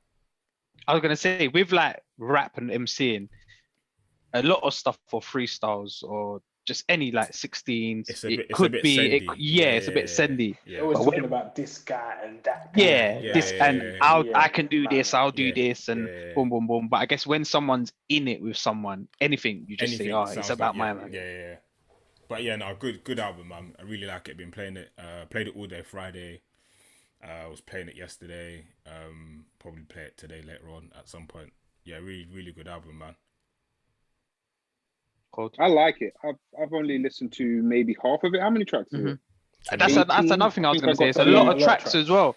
I was gonna say with like rap and MCing, a lot of stuff for freestyles or just any like 16s. It's a It bit. It's a could bit be. sendy. It's a bit sendy. They're Yeah. always But talking about this guy and that guy. I can do this. I'll do this, and yeah. boom, boom, boom. But I guess when someone's in it with someone, anything you just say, oh, it's sounds about like, my man. Yeah. But yeah, no, good album, man. I really like it. Been playing it. Played it all day Friday. I was playing it yesterday. Probably play it today later on at some point. Yeah, really good album, man. Cold. I like it. I've only listened to maybe half of it. How many tracks is it? That's 18? another thing I was going to say. It's a to lot of tracks as well.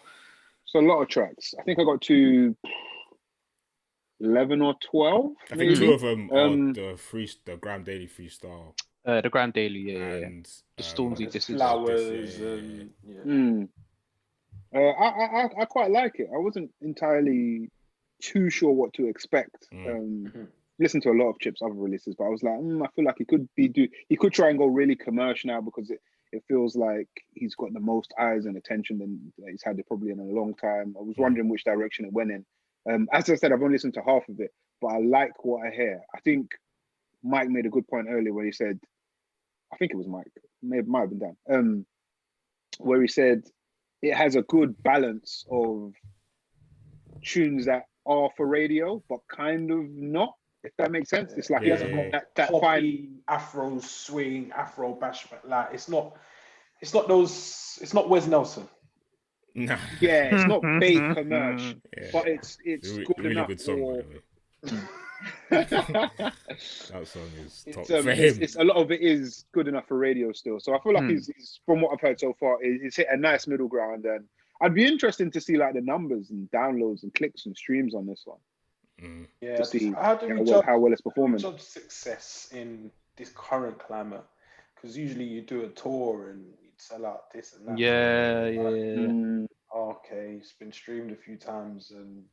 It's a lot of tracks. I think I got to 11 or 12. I think two of them are the Graham Daily freestyle. The Grand Daily, yeah. And the Stormzy, this is Flowers and I quite like it. I wasn't entirely too sure what to expect. Listened to a lot of Chip's other releases, but I was like, I feel like he could try and go really commercial now, because it feels like he's got the most eyes and attention than he's had it probably in a long time. I was wondering which direction it went in. As I said, I've only listened to half of it, but I like what I hear. I think Mike made a good point earlier where he said, I think it was Mike, might have been Dan, where he said it has a good balance of tunes that are for radio, but kind of not, if that makes sense. It's like he hasn't got that poppy, Afro swing, Afro bashment. Like it's not Wes Nelson. No. Yeah, it's not big commercial, but it's good really enough. Good song, by the way. That song is top for him. It's a lot of it is good enough for radio still. So I feel like he's from what I've heard so far, he's hit a nice middle ground. And I'd be interested to see like the numbers and downloads and clicks and streams on this one. Yeah, to see how well it's performing. Judge success in this current climate, because usually you do a tour and you sell out this and that. Okay, it's been streamed a few times and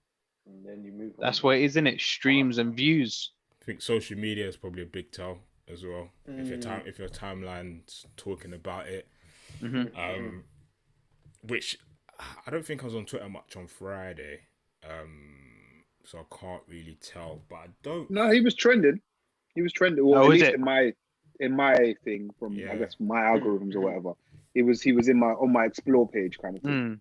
then you move on. That's what it is, isn't it? Streams and views. I think social media is probably a big tell as well. If your timeline's talking about it, which I don't think I was on Twitter much on Friday, so I can't really tell. But I don't. No, he was trending. Well, at least in my thing from I guess my algorithms or whatever. He was on my explore page kind of thing.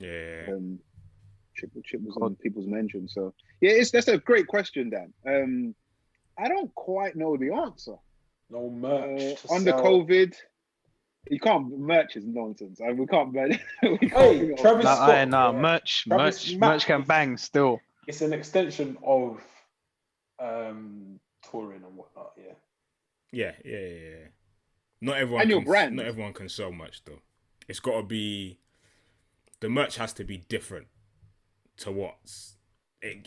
Chip was on people's mentions. So that's a great question, Dan. I don't quite know the answer. No merch under COVID. You can't merch is nonsense. We can't merch. Travis Scott. Merch can bang still. It's an extension of touring and whatnot. Yeah. Not everyone. And your brand. Not everyone can sell much though. It's got to be. The merch has to be different to what's.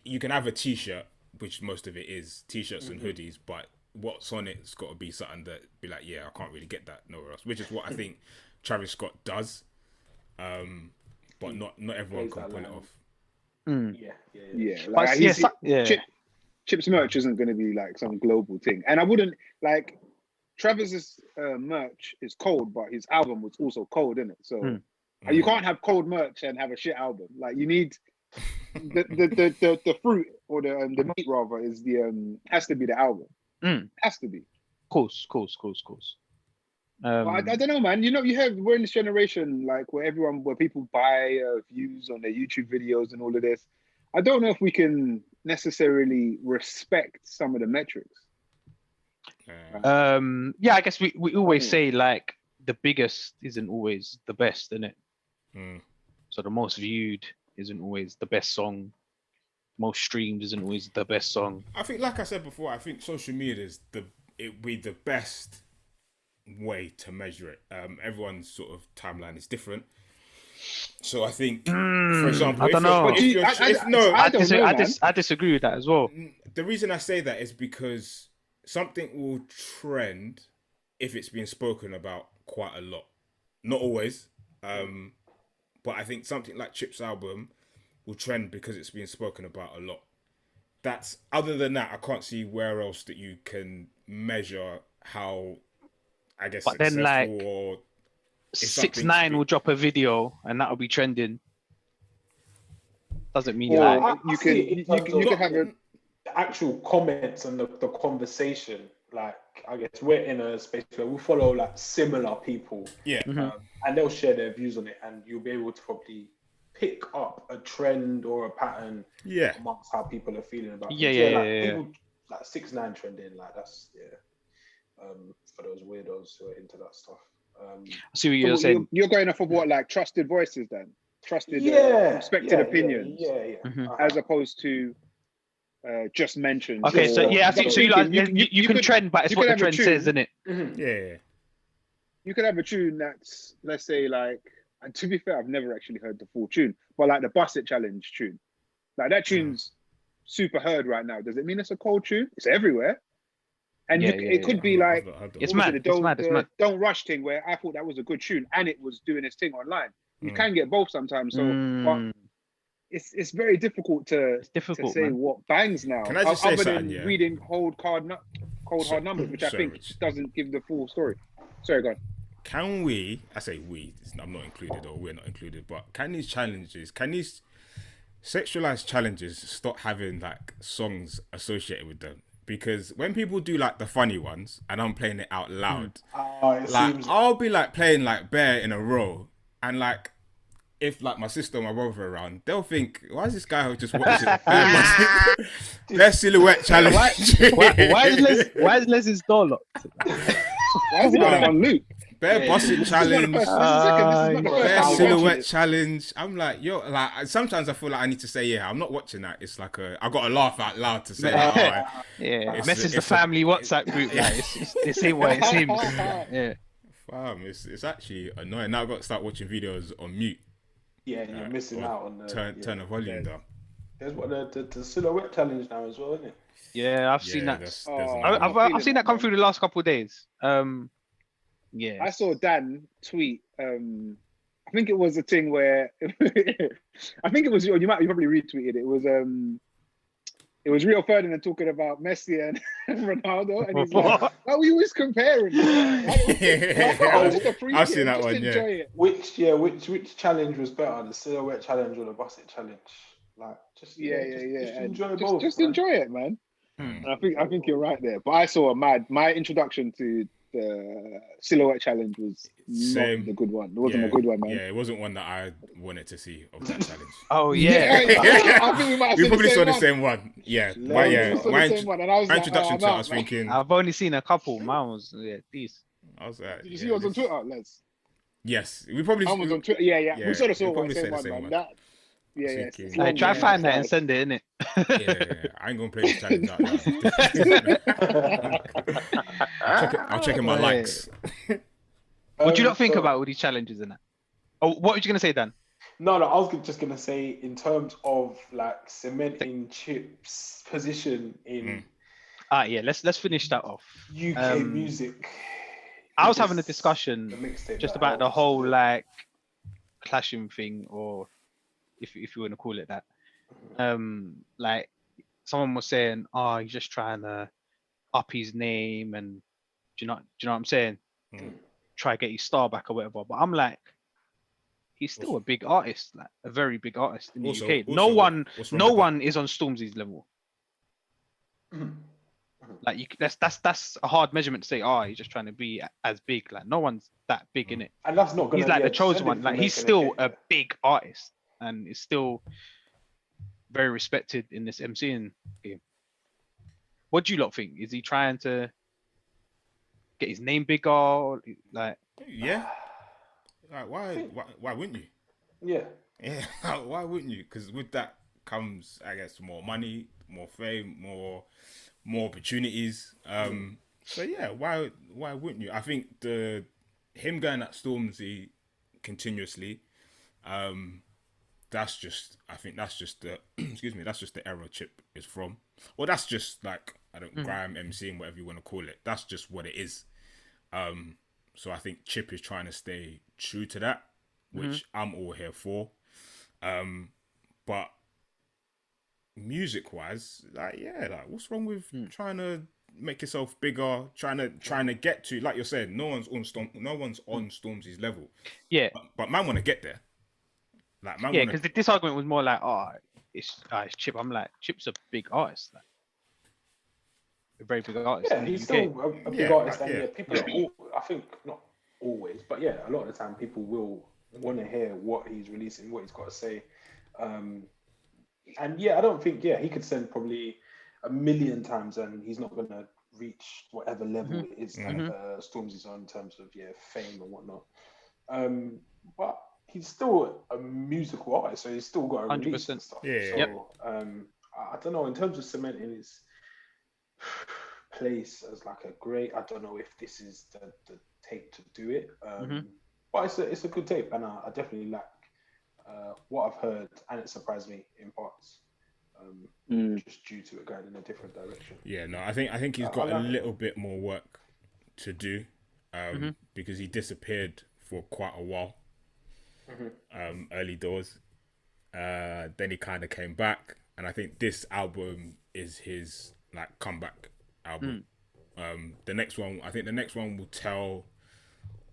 You can have a T-shirt, which most of it is T-shirts and hoodies, but what's on it's got to be something that be like, I can't really get that nowhere else. Which is what I think Travis Scott does, but not everyone can pull it off. Chip's merch isn't going to be like some global thing, and I wouldn't like Travis's merch is cold, but his album was also cold, isn't it? So you can't have cold merch and have a shit album. Like you need the fruit or the meat rather is has to be the album. Has to be. Of course. I don't know, man. We're in this generation like where people buy views on their YouTube videos and all of this. I don't know if we can necessarily respect some of the metrics. I guess we always say like the biggest isn't always the best, isn't it? So the most viewed isn't always the best song. Most streamed isn't always the best song. I think, like I said before, I think social media is the best way to measure it. Everyone's sort of timeline is different. So I think, for example, I don't know. I disagree with that as well. The reason I say that is because something will trend if it's been spoken about quite a lot. Not always, but I think something like Chip's album will trend because it's been spoken about a lot. Other than that, I can't see where else that you can measure how, I guess, but successful then like or 6ix9ine will drop a video and that'll be trending. doesn't mean Or like you can have a the actual comments and the conversation. Like, I guess we're in a space where we follow like similar people, and they'll share their views on it, and you'll be able to probably pick up a trend or a pattern amongst how people are feeling about things. People like 6ix9ine trending, like that's for those weirdos who are into that stuff. I see what you're saying. You're going off of what, like, trusted voices then? Trusted, respected opinions, as opposed to just mentioned. Okay, so I think so. You can trend, but it's what the trend says, isn't it? Yeah. You could have a tune that's, let's say, like, and to be fair, I've never actually heard the full tune, but like the Bust It Challenge tune, like that tune's super heard right now. Does it mean it's a cold tune? It's everywhere. And it could be like, it's mad. Don't Rush thing, where I thought that was a good tune and it was doing its thing online. You can get both sometimes. So but it's very difficult to say, man, what bangs now. Can I just say other something, than reading Cold Hard Numbers, which I think doesn't give the full story. Sorry, go on. Can we, I say we, I'm not included, or we're not included, but can these sexualized challenges stop having like songs associated with them? Because when people do like the funny ones and I'm playing it out loud, I'll be like playing like bare in a row, and like if like my sister or my brother are around, they'll think, why is this guy just watching their silhouette challenge? Why is Leslie's door locked? Why is it on loop? Bare Bust It Challenge, bare silhouette challenge. I'm like, like sometimes I feel like I need to say, I'm not watching that. It's like I got to laugh out loud to say, message the family WhatsApp group. It's ain't what it seems. It's actually annoying. Now I've got to start watching videos on mute. Yeah, and you're missing out on the turn the volume down. There's what the silhouette challenge now as well, isn't it? Yeah, I've seen that. I've seen that come through the last couple of days. I saw Dan tweet. I think it was a thing where I think it was you probably retweeted it. It was Rio Ferdinand talking about Messi and Ronaldo, and he's like, "Oh, we always comparing." I've seen that one. Which challenge was better, the silhouette challenge or the Bust It challenge? Like, just enjoy both. Just enjoy it, man. I think you're right there. But I saw my introduction to the silhouette challenge was not the good one. It wasn't a good one, man. Yeah, it wasn't one that I wanted to see of that challenge. Oh yeah, I think we might have probably saw the one. same one. Yeah, my introduction to it, I was thinking. I've only seen a couple. Mine was these. I was like, did you see yours on Twitter, Les? Yes, we probably. I was on Twitter. Yeah. We sort of saw the same one. That. Yeah. Try find that and send it, innit? Yeah. I ain't gonna play this challenge out now. I'll check in my likes. What do you not think about all these challenges and that? Oh, what were you gonna say, Dan? No, I was just gonna say in terms of like cementing Chip's position in. Let's finish that off. UK music. I was having a discussion just about the whole like clashing thing, or if you want to call it that. Like someone was saying, he's just trying to up his name, and do you know what I'm saying? Try to get his star back or whatever. But I'm like, he's still a big artist, like a very big artist in the UK. No one is on Stormzy's level. Like that's a hard measurement to say. He's just trying to be as big. Like no one's that big in it. And that's not. He's like the chosen one. Like he's still a big artist, and is still very respected in this MCing game. What do you lot think? Is he trying to get his name bigger? Like, yeah. Like, why wouldn't you? Yeah. Why wouldn't you? Because with that comes, I guess, more money, more fame, more opportunities. So yeah, why wouldn't you? I think him going at Stormzy continuously, that's just the that's just the era Chip is from. Well, that's just like grime MCing, whatever you want to call it. That's just what it is. So I think Chip is trying to stay true to that, which I'm all here for. But music wise, what's wrong with trying to make yourself bigger, trying to get to, like you're saying, no one's on Stormzy's level. Yeah. But man want to get there. Like man. Yeah, because this argument was more like, it's Chip. I'm like, Chip's a big artist, like, a very big artist. Yeah, in the he's UK. still a big artist, and people are I think not always, but yeah, a lot of the time people will want to hear what he's releasing, what he's got to say. And yeah, I don't think he could send probably 1,000,000 times, and he's not gonna reach whatever level it is that Stormzy's on in terms of fame and whatnot. But he's still a musical artist, so he's still got to release and stuff. So I don't know, in terms of cementing his place as like a great, I don't know if this is the tape to do it. But it's a good tape, and I definitely like what I've heard, and it surprised me in parts. Just due to it going in a different direction. Yeah, no, I think he's got a little bit more work to do, because he disappeared for quite a while, early doors. Then he kind of came back, and I think this album is his like comeback album. The next one will tell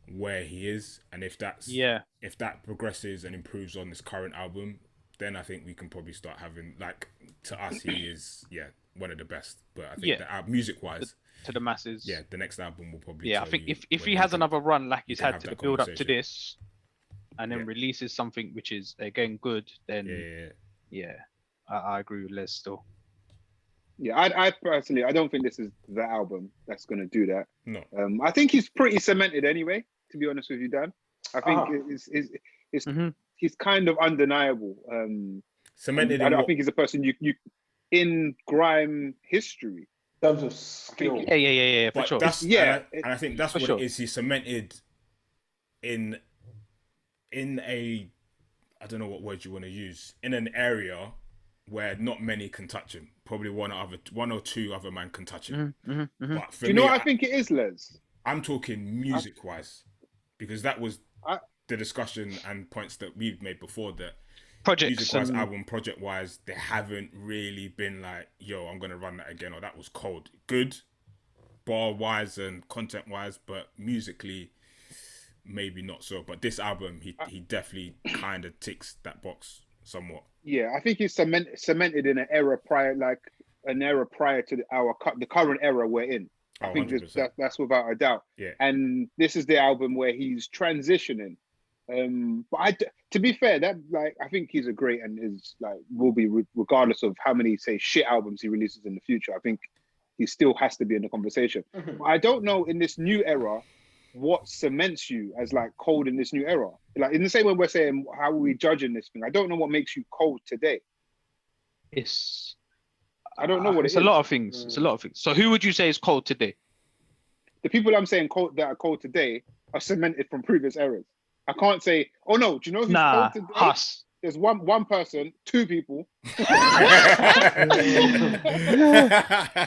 where he is, and if that progresses and improves on this current album, then I think we can probably start having, like, to us, he is one of the best. But I think that music wise, to the masses, the next album will probably I think if he has another run like he's had to the build up to this, and then releases something which is again good, then I agree with Les still. Yeah, I personally, I don't think this is the album that's going to do that. No. I think he's pretty cemented anyway, to be honest with you, Dan. I think he's kind of undeniable. Cemented. I think he's a person you in grime history. In terms of skill. Yeah, for sure. And I think that's what it is. He's cemented in a, I don't know what word you want to use, in an area where not many can touch him. Probably one or two other men can touch him. But for do you know what I think it is, Les? I'm talking music-wise, because that was the discussion and points that we've made before, that projects music-wise, album project-wise, they haven't really been like, yo, I'm gonna run that again, or that was cold. Good, bar-wise and content-wise, but musically, maybe not so. But this album, he definitely kind of ticks that box somewhat. Yeah, I think he's cemented in an era prior, to the current era we're in. I think that's without a doubt. Yeah. And this is the album where he's transitioning. But to be fair, I think he's a great, and is will be, regardless of how many shit albums he releases in the future. I think he still has to be in the conversation. But I don't know, in this new era, what cements you as cold in this new era. Like, in the same way we're saying, how are we judging this thing? I don't know what makes you cold today. I don't know what it's a lot of things. It's a lot of things. So who would you say is cold today? The people I'm saying cold that are cold today are cemented from previous eras. I can't say, oh no, do you know who's cold today? Huss. There's one person, two people.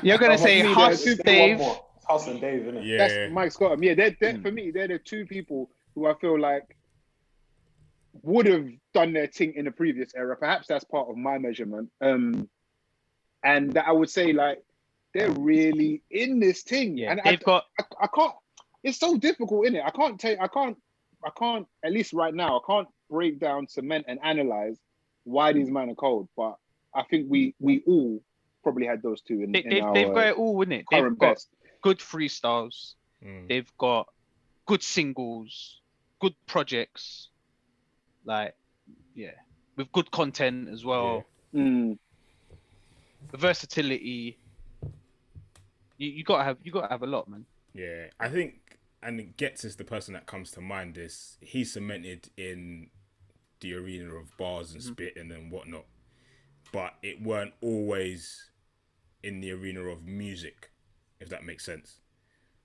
You're gonna say Huss, Dave. Huss and Dave, isn't it? Yeah. That's Mike Scott. Yeah, they're for me, they're the two people who I feel like would have done their thing in the previous era. Perhaps that's part of my measurement. And that I would say they're really in this thing. Yeah, and I can't. It's so difficult, innit? I can't. At least right now, I can't break down, cement, and analyze why these men are cold. But I think we all probably had those two they've got it all, innit? They've got good freestyles. They've got good singles, good projects. With good content as well. Yeah. The versatility. You gotta have a lot, man. Yeah, I think, and Getz is the person that comes to mind. He's cemented in the arena of bars and spitting and whatnot, but it weren't always in the arena of music, if that makes sense.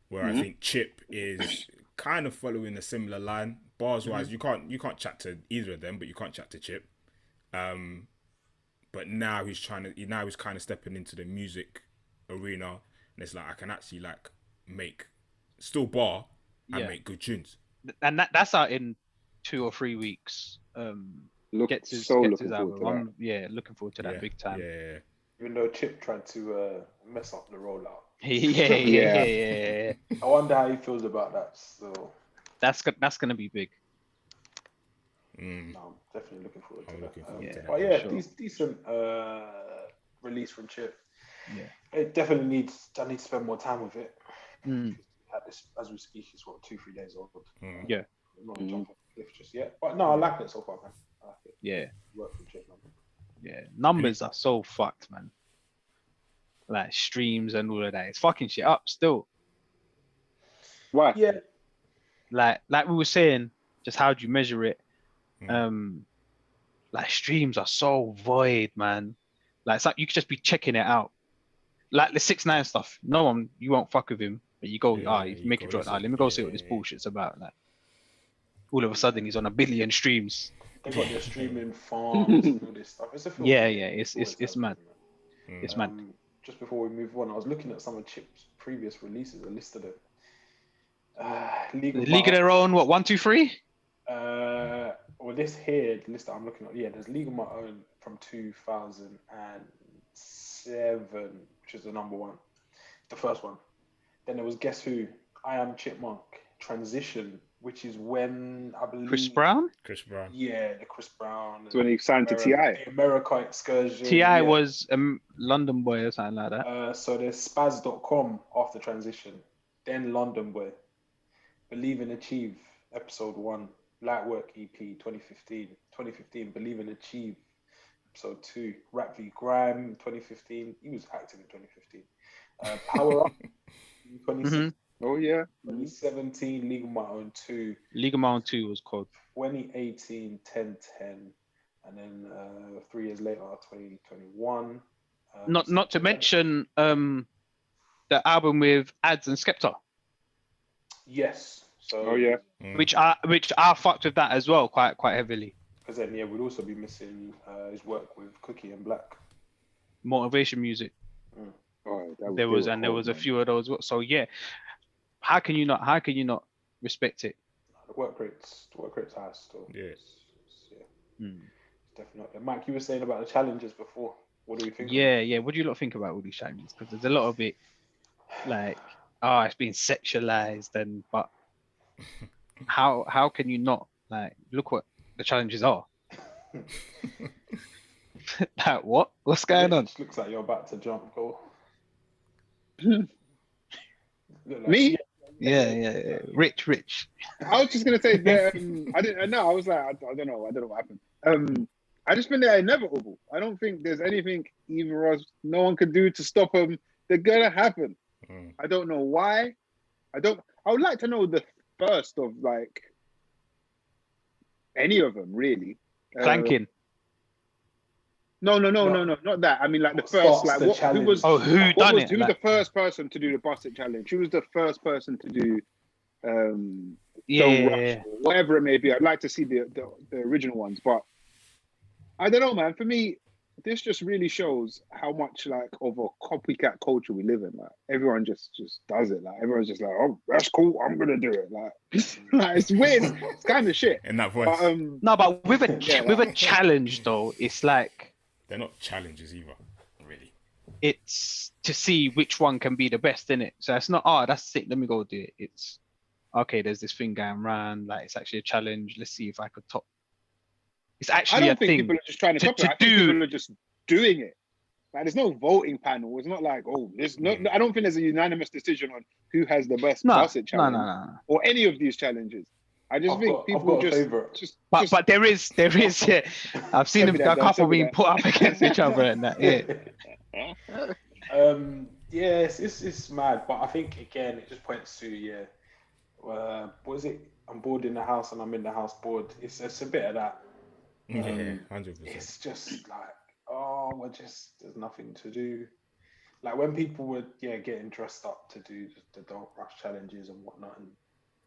Where I think Chip is kind of following a similar line. Bars wise, you can't chat to either of them, but you can't chat to Chip. But now he's kind of stepping into the music arena, and it's I can actually make still bar and make good tunes. And that's out in 2 or 3 weeks. Looking forward to that. Looking forward to that big time. Yeah. Even though Chip tried to mess up the rollout. Yeah. I wonder how he feels about that. So that's gonna be big. No, I'm definitely looking forward to that. to But that. yeah, Sure. decent release from Chip. Yeah. It definitely needs. I need to spend more time with it. Mm. At this, as we speak, it's what 2-3 days old. Yeah. I'm not gonna jump off the cliff just yet, but no, I like it so far, man. I like it. Yeah. Work from Chip, man. Yeah. Numbers are so fucked, man. Like streams and all of that. It's fucking shit up still. Why? Yeah, Like we were saying, just how do you measure it? Like streams are so void, man. Like it's like you could just be checking it out. Like the 6ix9ine stuff. No one, you won't fuck with him. But you go, you make a drop. Let me go see what this bullshit's about. Like all of a sudden he's on 1 billion streams. they got their streaming farms and all this stuff. It's a film. It's mad. It's mad. Just before we move on, I was looking at some of Chip's previous releases. I listed it. League of Their Own, what, 1, 2, 3? Well, this here, the list that I'm looking at, there's League of My Own from 2007, which is the number one, the first one. Then there was Guess Who, I Am Chipmunk, Transition, which is when I believe Chris Brown? Yeah, the Chris Brown. It's when he signed to T.I. The America Excursion. T.I. was a London Boy or something like that. So there's Spaz.com after Transition, then London Boy, Believe and Achieve, episode 1, Lightwork EP 2015, Believe and Achieve, episode 2, Rap v Grime 2015, he was active in 2015, Power Up 2016. Oh yeah. 2017, League of My Own 2. League of My Own 2 was called. 2018, 1010, and then 3 years later, 2021. Not to mention the album with Ads and Skepta. Yes. So. Oh yeah. Which I fucked with that as well quite heavily. Because then we'd also be missing his work with Cookie and Black. Motivation music. Oh, there was a few of those. So yeah, how can you not respect it? The work rate's high still. Yeah. Definitely. Mike, you were saying about the challenges before. What do you think? Yeah. What do you lot think about all these challenges? Because there's a lot of it, like, it's being sexualized, but how can you not, like, look what the challenges are? Like, what's going on? It looks like you're about to jump. Go. Me? Yeah. Rich. I was just gonna say that I didn't know. I was like, I don't know what happened. I just been there inevitable. I don't think there's anything either of us, no one could do to stop them. They're gonna happen. I don't know why. I would like to know the first of like any of them really. Planking. No, not that. I mean, like the first, like who was? Oh, who done it? Who was the first person to do the Busted challenge? Who was the first person to do? Yeah. Whatever it may be. I'd like to see the original ones, but I don't know, man. For me, this just really shows how much like of a copycat culture we live in. Like everyone just does it. Like everyone's just like, oh, that's cool. I'm gonna do it. Like, like it's weird. It's kind of shit. In that voice. But, no, but with a challenge though, it's like. They're not challenges either, really. It's to see which one can be the best in it. So it's not, that's sick, let me go do it. It's okay, there's this thing going around, like it's actually a challenge. Let's see if I could top. It's actually I don't think people are just trying to copy it. I think people are just doing it. Like there's no voting panel. It's not like, there's no. I don't think there's a unanimous decision on who has the best Busted challenge or any of these challenges. I just think people just. But there is, yeah. I've seen a couple being put up against each other and that. Yeah. It's mad, but I think again it just points to what is it? I'm bored in the house and I'm in the house bored. It's a bit of that. 100%. It's just like there's nothing to do. Like when people were getting dressed up to do the Don't Rush challenges and whatnot and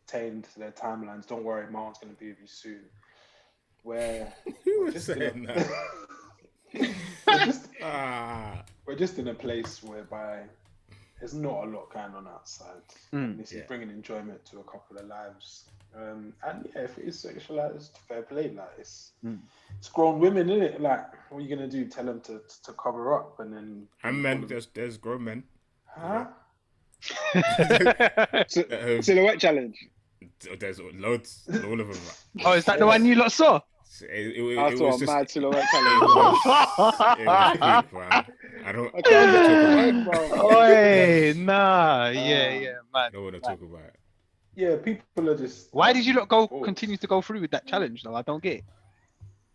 tamed their timelines. Don't worry, Martin's going to be with you soon. Where who was saying that? We're just in a place whereby there's not a lot going on outside. This is bringing enjoyment to a couple of lives. And if it is sexualized, fair play. Like it's grown women, isn't it? Like what are you gonna do? Tell them to cover up and then. And men, there's grown men. Huh? Silhouette challenge. There's loads, all of them. Oh, is that the one you lot saw? It saw was a just. mad silhouette It challenge. was peak, man. I don't I want to can't get talk my about head, it. bro. Oi, nah, yeah, I man. don't want to talk about it. Yeah, people are just. Why did you not balls. continue to go through with that challenge though? I don't get it.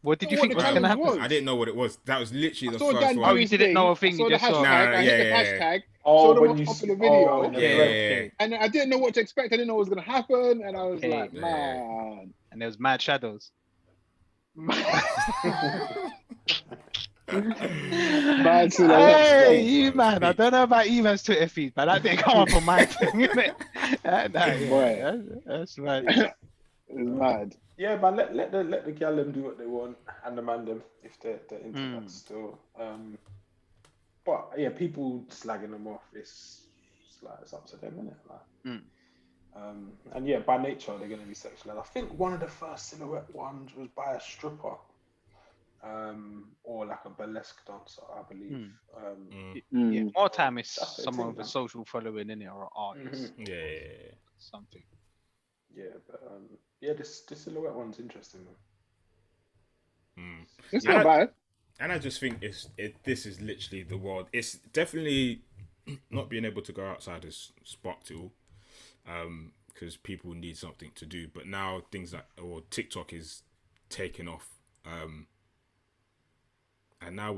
What did you What think the was gonna challenge happen? was? I didn't know what it was. That was literally I the saw first Dan Oh, do one. you his didn't know thing. a thing. I You saw the just saw. hashtag. I hit the Yeah. hashtag. Oh, saw them when on you top of see, the video. in the Yeah, thread. Okay. And I didn't know what to expect. I didn't know what was gonna happen. And I was Okay. like, man. And there was mad shadows. Bad silhouettes, Hey, bro. you Bro, it's man, I peak. don't know about Evan's Twitter feed, but that didn't come up on my thing, innit? Boy. That's right. It's mad. Yeah, man. Let the gallem do what they want, and the Mandem if they're into that still. But yeah, people slagging them off. It's like it's up to them, isn't it? Like, and yeah, by nature they're going to be sexualized. I think one of the first silhouette ones was by a stripper, or like a burlesque dancer, I believe. Yeah, more time it's That's their someone thing with a now. social following in it or an artist, Yeah. something. Yeah, but yeah, this silhouette one's interesting, man. It's And not bad. And I just think this is literally the world. It's definitely not being able to go outside has sparked it all, because people need something to do. But now things like TikTok is taking off, and now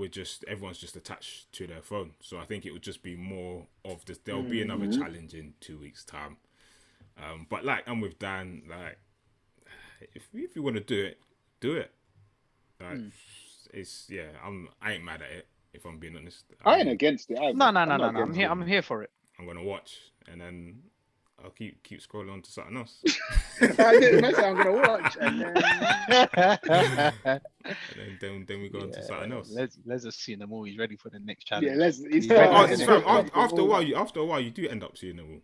everyone's just attached to their phone. So I think it would just be more of this. There'll be another challenge in 2 weeks' time. But like I'm with Dan, like if you want to do it, do it. Like, it's I ain't mad at it if I'm being honest. I ain't against it. No. I'm here for it. I'm gonna watch and then I'll keep scrolling on to something else. I didn't mess it. I'm gonna watch, and and then we go on to something else. Let's just see them all. He's ready for the next challenge. yeah, let's. After a while, you do end up seeing them all.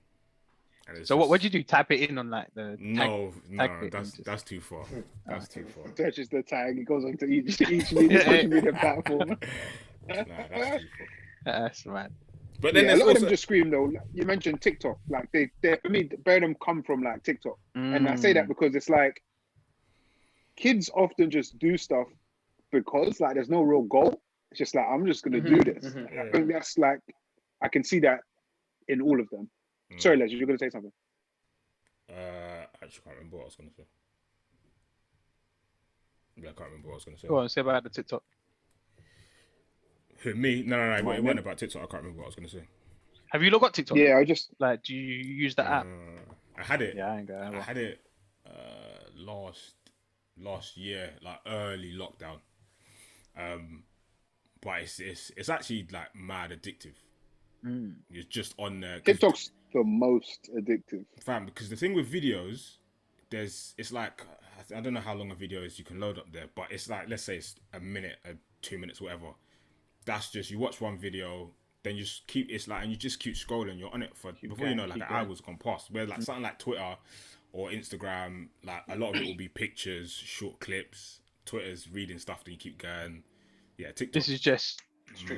So what would you do? Type it in on like the no, tag that's too far. That's too far. Searches the tag. It goes on to each social media platform. Nah, that's too far. That's right. But then a there's lot also of them just scream though. You mentioned TikTok, like they for me, bare them come from like TikTok, and I say that because it's like kids often just do stuff because like there's no real goal. It's just like I'm just gonna do this. I think that's like I can see that in all of them. Sorry, Les, you're gonna say something. I actually can't remember what I was gonna say. Yeah, I can't remember what I was gonna say. Go on, say about the TikTok. Who, me? No. It wasn't about TikTok. I can't remember what I was gonna say. Have you got TikTok? Yeah, I just like. Do you use the app? I had it. Yeah, I ain't got it. I had it last year, like early lockdown. But it's actually like mad addictive. You're just on there. TikTok's the most addictive, fam. Because the thing with videos, it's like I don't know how long a video is you can load up there, but it's like let's say it's a minute, 2 minutes, whatever. That's just you watch one video, then you just keep and you just keep scrolling. You're on it before you know, like an hour's gone past. Where like something like Twitter or Instagram, like a lot of it will be pictures, short clips. Twitter's reading stuff, then you keep going. Yeah, TikTok. This is just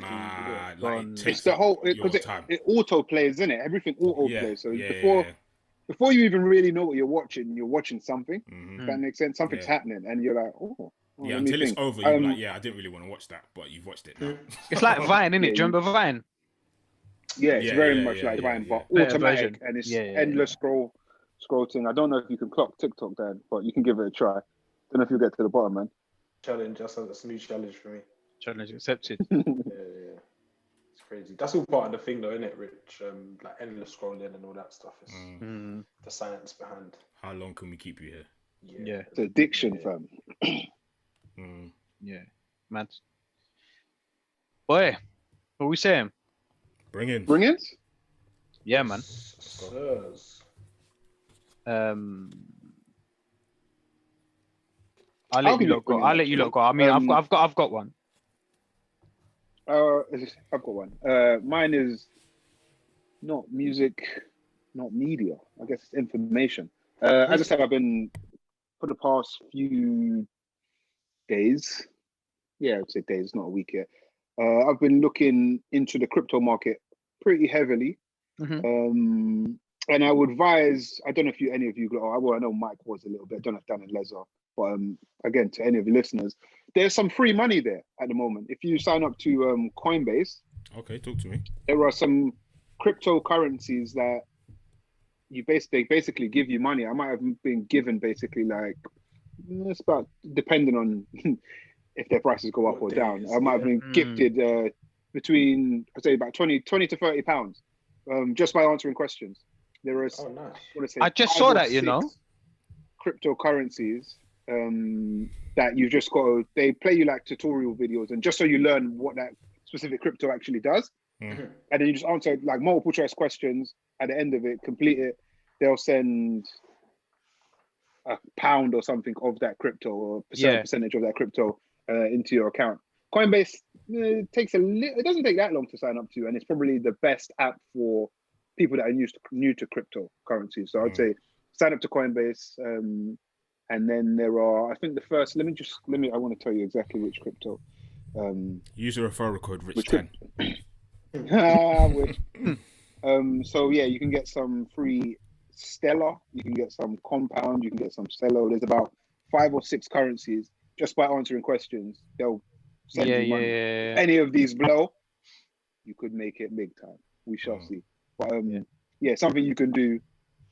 mad. Like it's the whole because it auto plays, isn't it? Everything auto plays. So before you even really know what you're watching something. If that makes sense. Something's happening, and you're like, until it's over, you're like, I didn't really want to watch that, but you've watched it now. It's like Vine, isn't it? Do you remember Vine? Yeah, it's very much like Vine, but automatic, and it's endless scroll thing. I don't know if you can clock TikTok, Dan, but you can give it a try. Don't know if you'll get to the bottom, man. Challenge, that's a new challenge for me. Challenge accepted. Yeah. It's crazy. That's all part of the thing, though, isn't it, Rich? Like endless scrolling and all that stuff. It's the science behind. How long can we keep you here? Yeah. It's addiction, fam. Yeah, man. Boy, what are we saying? Bring in. Yeah, man. Sirs. I'll let you lot go. I mean, I've got one. I've got one. Mine is not music, not media. I guess it's information. As I said, I've been for the past few days. Yeah, I'd say days, not a week yet. I've been looking into the crypto market pretty heavily. And I would advise, I don't know if any of you, I know Mike was a little bit, I don't know if Dan and Les are, But again, to any of the listeners, there's some free money there at the moment. If you sign up to Coinbase, okay, talk to me. There are some cryptocurrencies that they basically give you money. I might have been given basically like it's about depending on if their prices go up or down. I might have been gifted between I'd say about 20 to 30 pounds just by answering questions. There is I just saw that, you know, cryptocurrencies that you just got to, they play you like tutorial videos, and just so you learn what that specific crypto actually does. And then you just answer like multiple choice questions. At the end of it, complete it. They'll send £1 or something of that crypto, or percentage of that crypto into your account. Coinbase takes it doesn't take that long to sign up to, and it's probably the best app for people that are new to cryptocurrency. So I'd say sign up to Coinbase, and then there are, I think the first. Let me. I want to tell you exactly which crypto. Use a referral code Rich10. So yeah, you can get some free Stellar, you can get some Compound, you can get some Stellar. There's about 5 or 6 currencies just by answering questions. They'll send you money. If any of these blow, you could make it big time. We shall see. But something you can do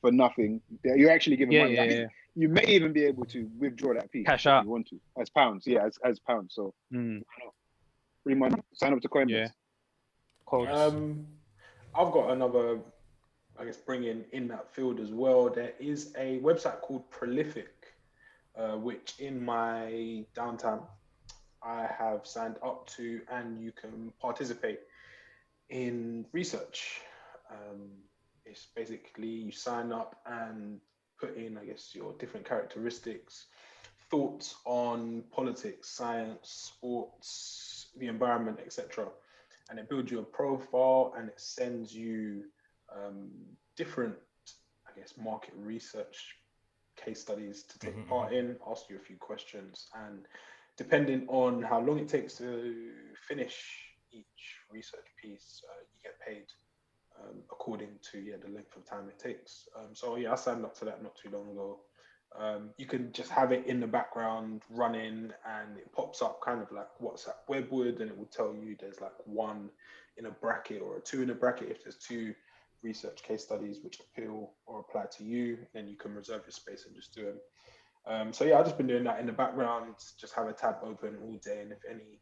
for nothing. You're actually giving money. I think you may even be able to withdraw that piece cash if out you want to as pounds. Yeah, as pounds. So free money. Sign up to Coinbase. I've got another, I guess, bringing in that field as well. There is a website called Prolific, which in my downtime I have signed up to, and you can participate in research. It's basically you sign up and put in, I guess, your different characteristics, thoughts on politics, science, sports, the environment, etc. And it builds you a profile, and it sends you different, I guess, market research case studies to take part in, ask you a few questions, and depending on how long it takes to finish each research piece, you get paid according to the length of time it takes. So I signed up to that not too long ago. You can just have it in the background running, and it pops up kind of like WhatsApp web would, and it will tell you there's like 1 in a bracket or a 2 in a bracket if there's 2 research case studies which appeal or apply to you. Then you can reserve your space and just do them. So I've just been doing that in the background, just have a tab open all day, and if any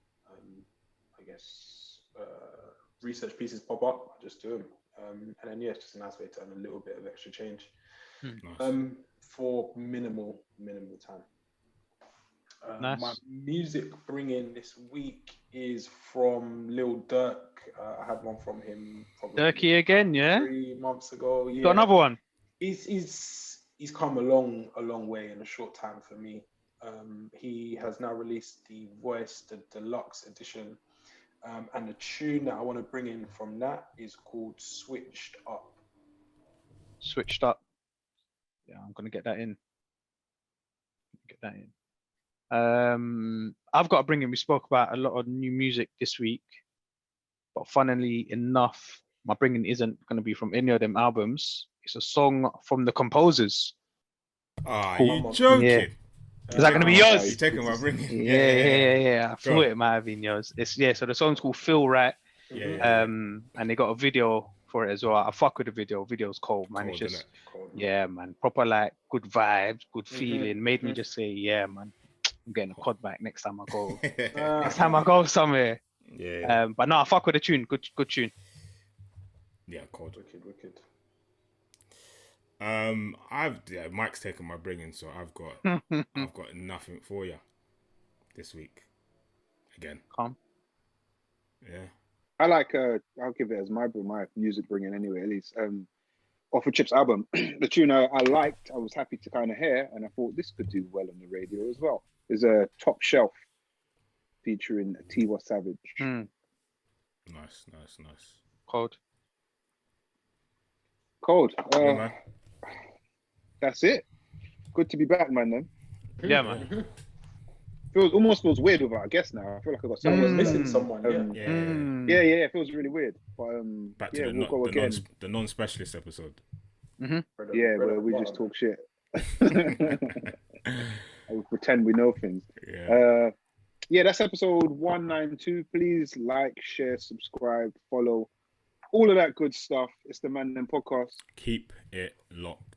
I guess research pieces pop up, I just do them. And then it's just a nice way to earn a little bit of extra change. Nice. For minimal time. Nice. My music bring-in this week is from Lil Durk. I had one from him probably Durky again, 3 months ago. Got another one. He's come a long way in a short time for me. He has now released the Deluxe edition. And the tune that I want to bring in from that is called Switched Up. Switched Up. Yeah, I'm gonna get that in. I've got to bring in. We spoke about a lot of new music this week, but funnily enough, my bringing isn't going to be from any of them albums. It's a song from the composers. Ah, you joking? Yeah. Is that going to be yours? You taking my bringing? Yeah. I thought it might have been yours. So the song's called Feel Right. And they got a video for it as well. I fuck with the video. Video's cold, man. It's just man, proper like good vibes, good feeling. Made me just say, yeah, man, I'm getting a cod back next time I go. Next time I go somewhere. But no, I fuck with the tune. Good tune. Yeah, cold. Wicked. Mike's taken my bringing, so I've got nothing for you this week. Again. Calm. Yeah. I like I'll give it as my music bringing anyway, at least. Off of Chip's album. The tune I liked, I was happy to kind of hear, and I thought this could do well on the radio as well. Is a Top Shelf featuring Tiwa Savage. Nice. Cold. Man. That's it. Good to be back, man. Then. Yeah, man. Almost feels weird without a guest now. I feel like I got someone missing someone. Yeah. It feels really weird. But back to the non-specialist episode. Where we just talk shit. pretend we know things. Yeah. Yeah, that's episode 192. Please like, share, subscribe, follow, all of that good stuff. It's the Mandem podcast. Keep it locked.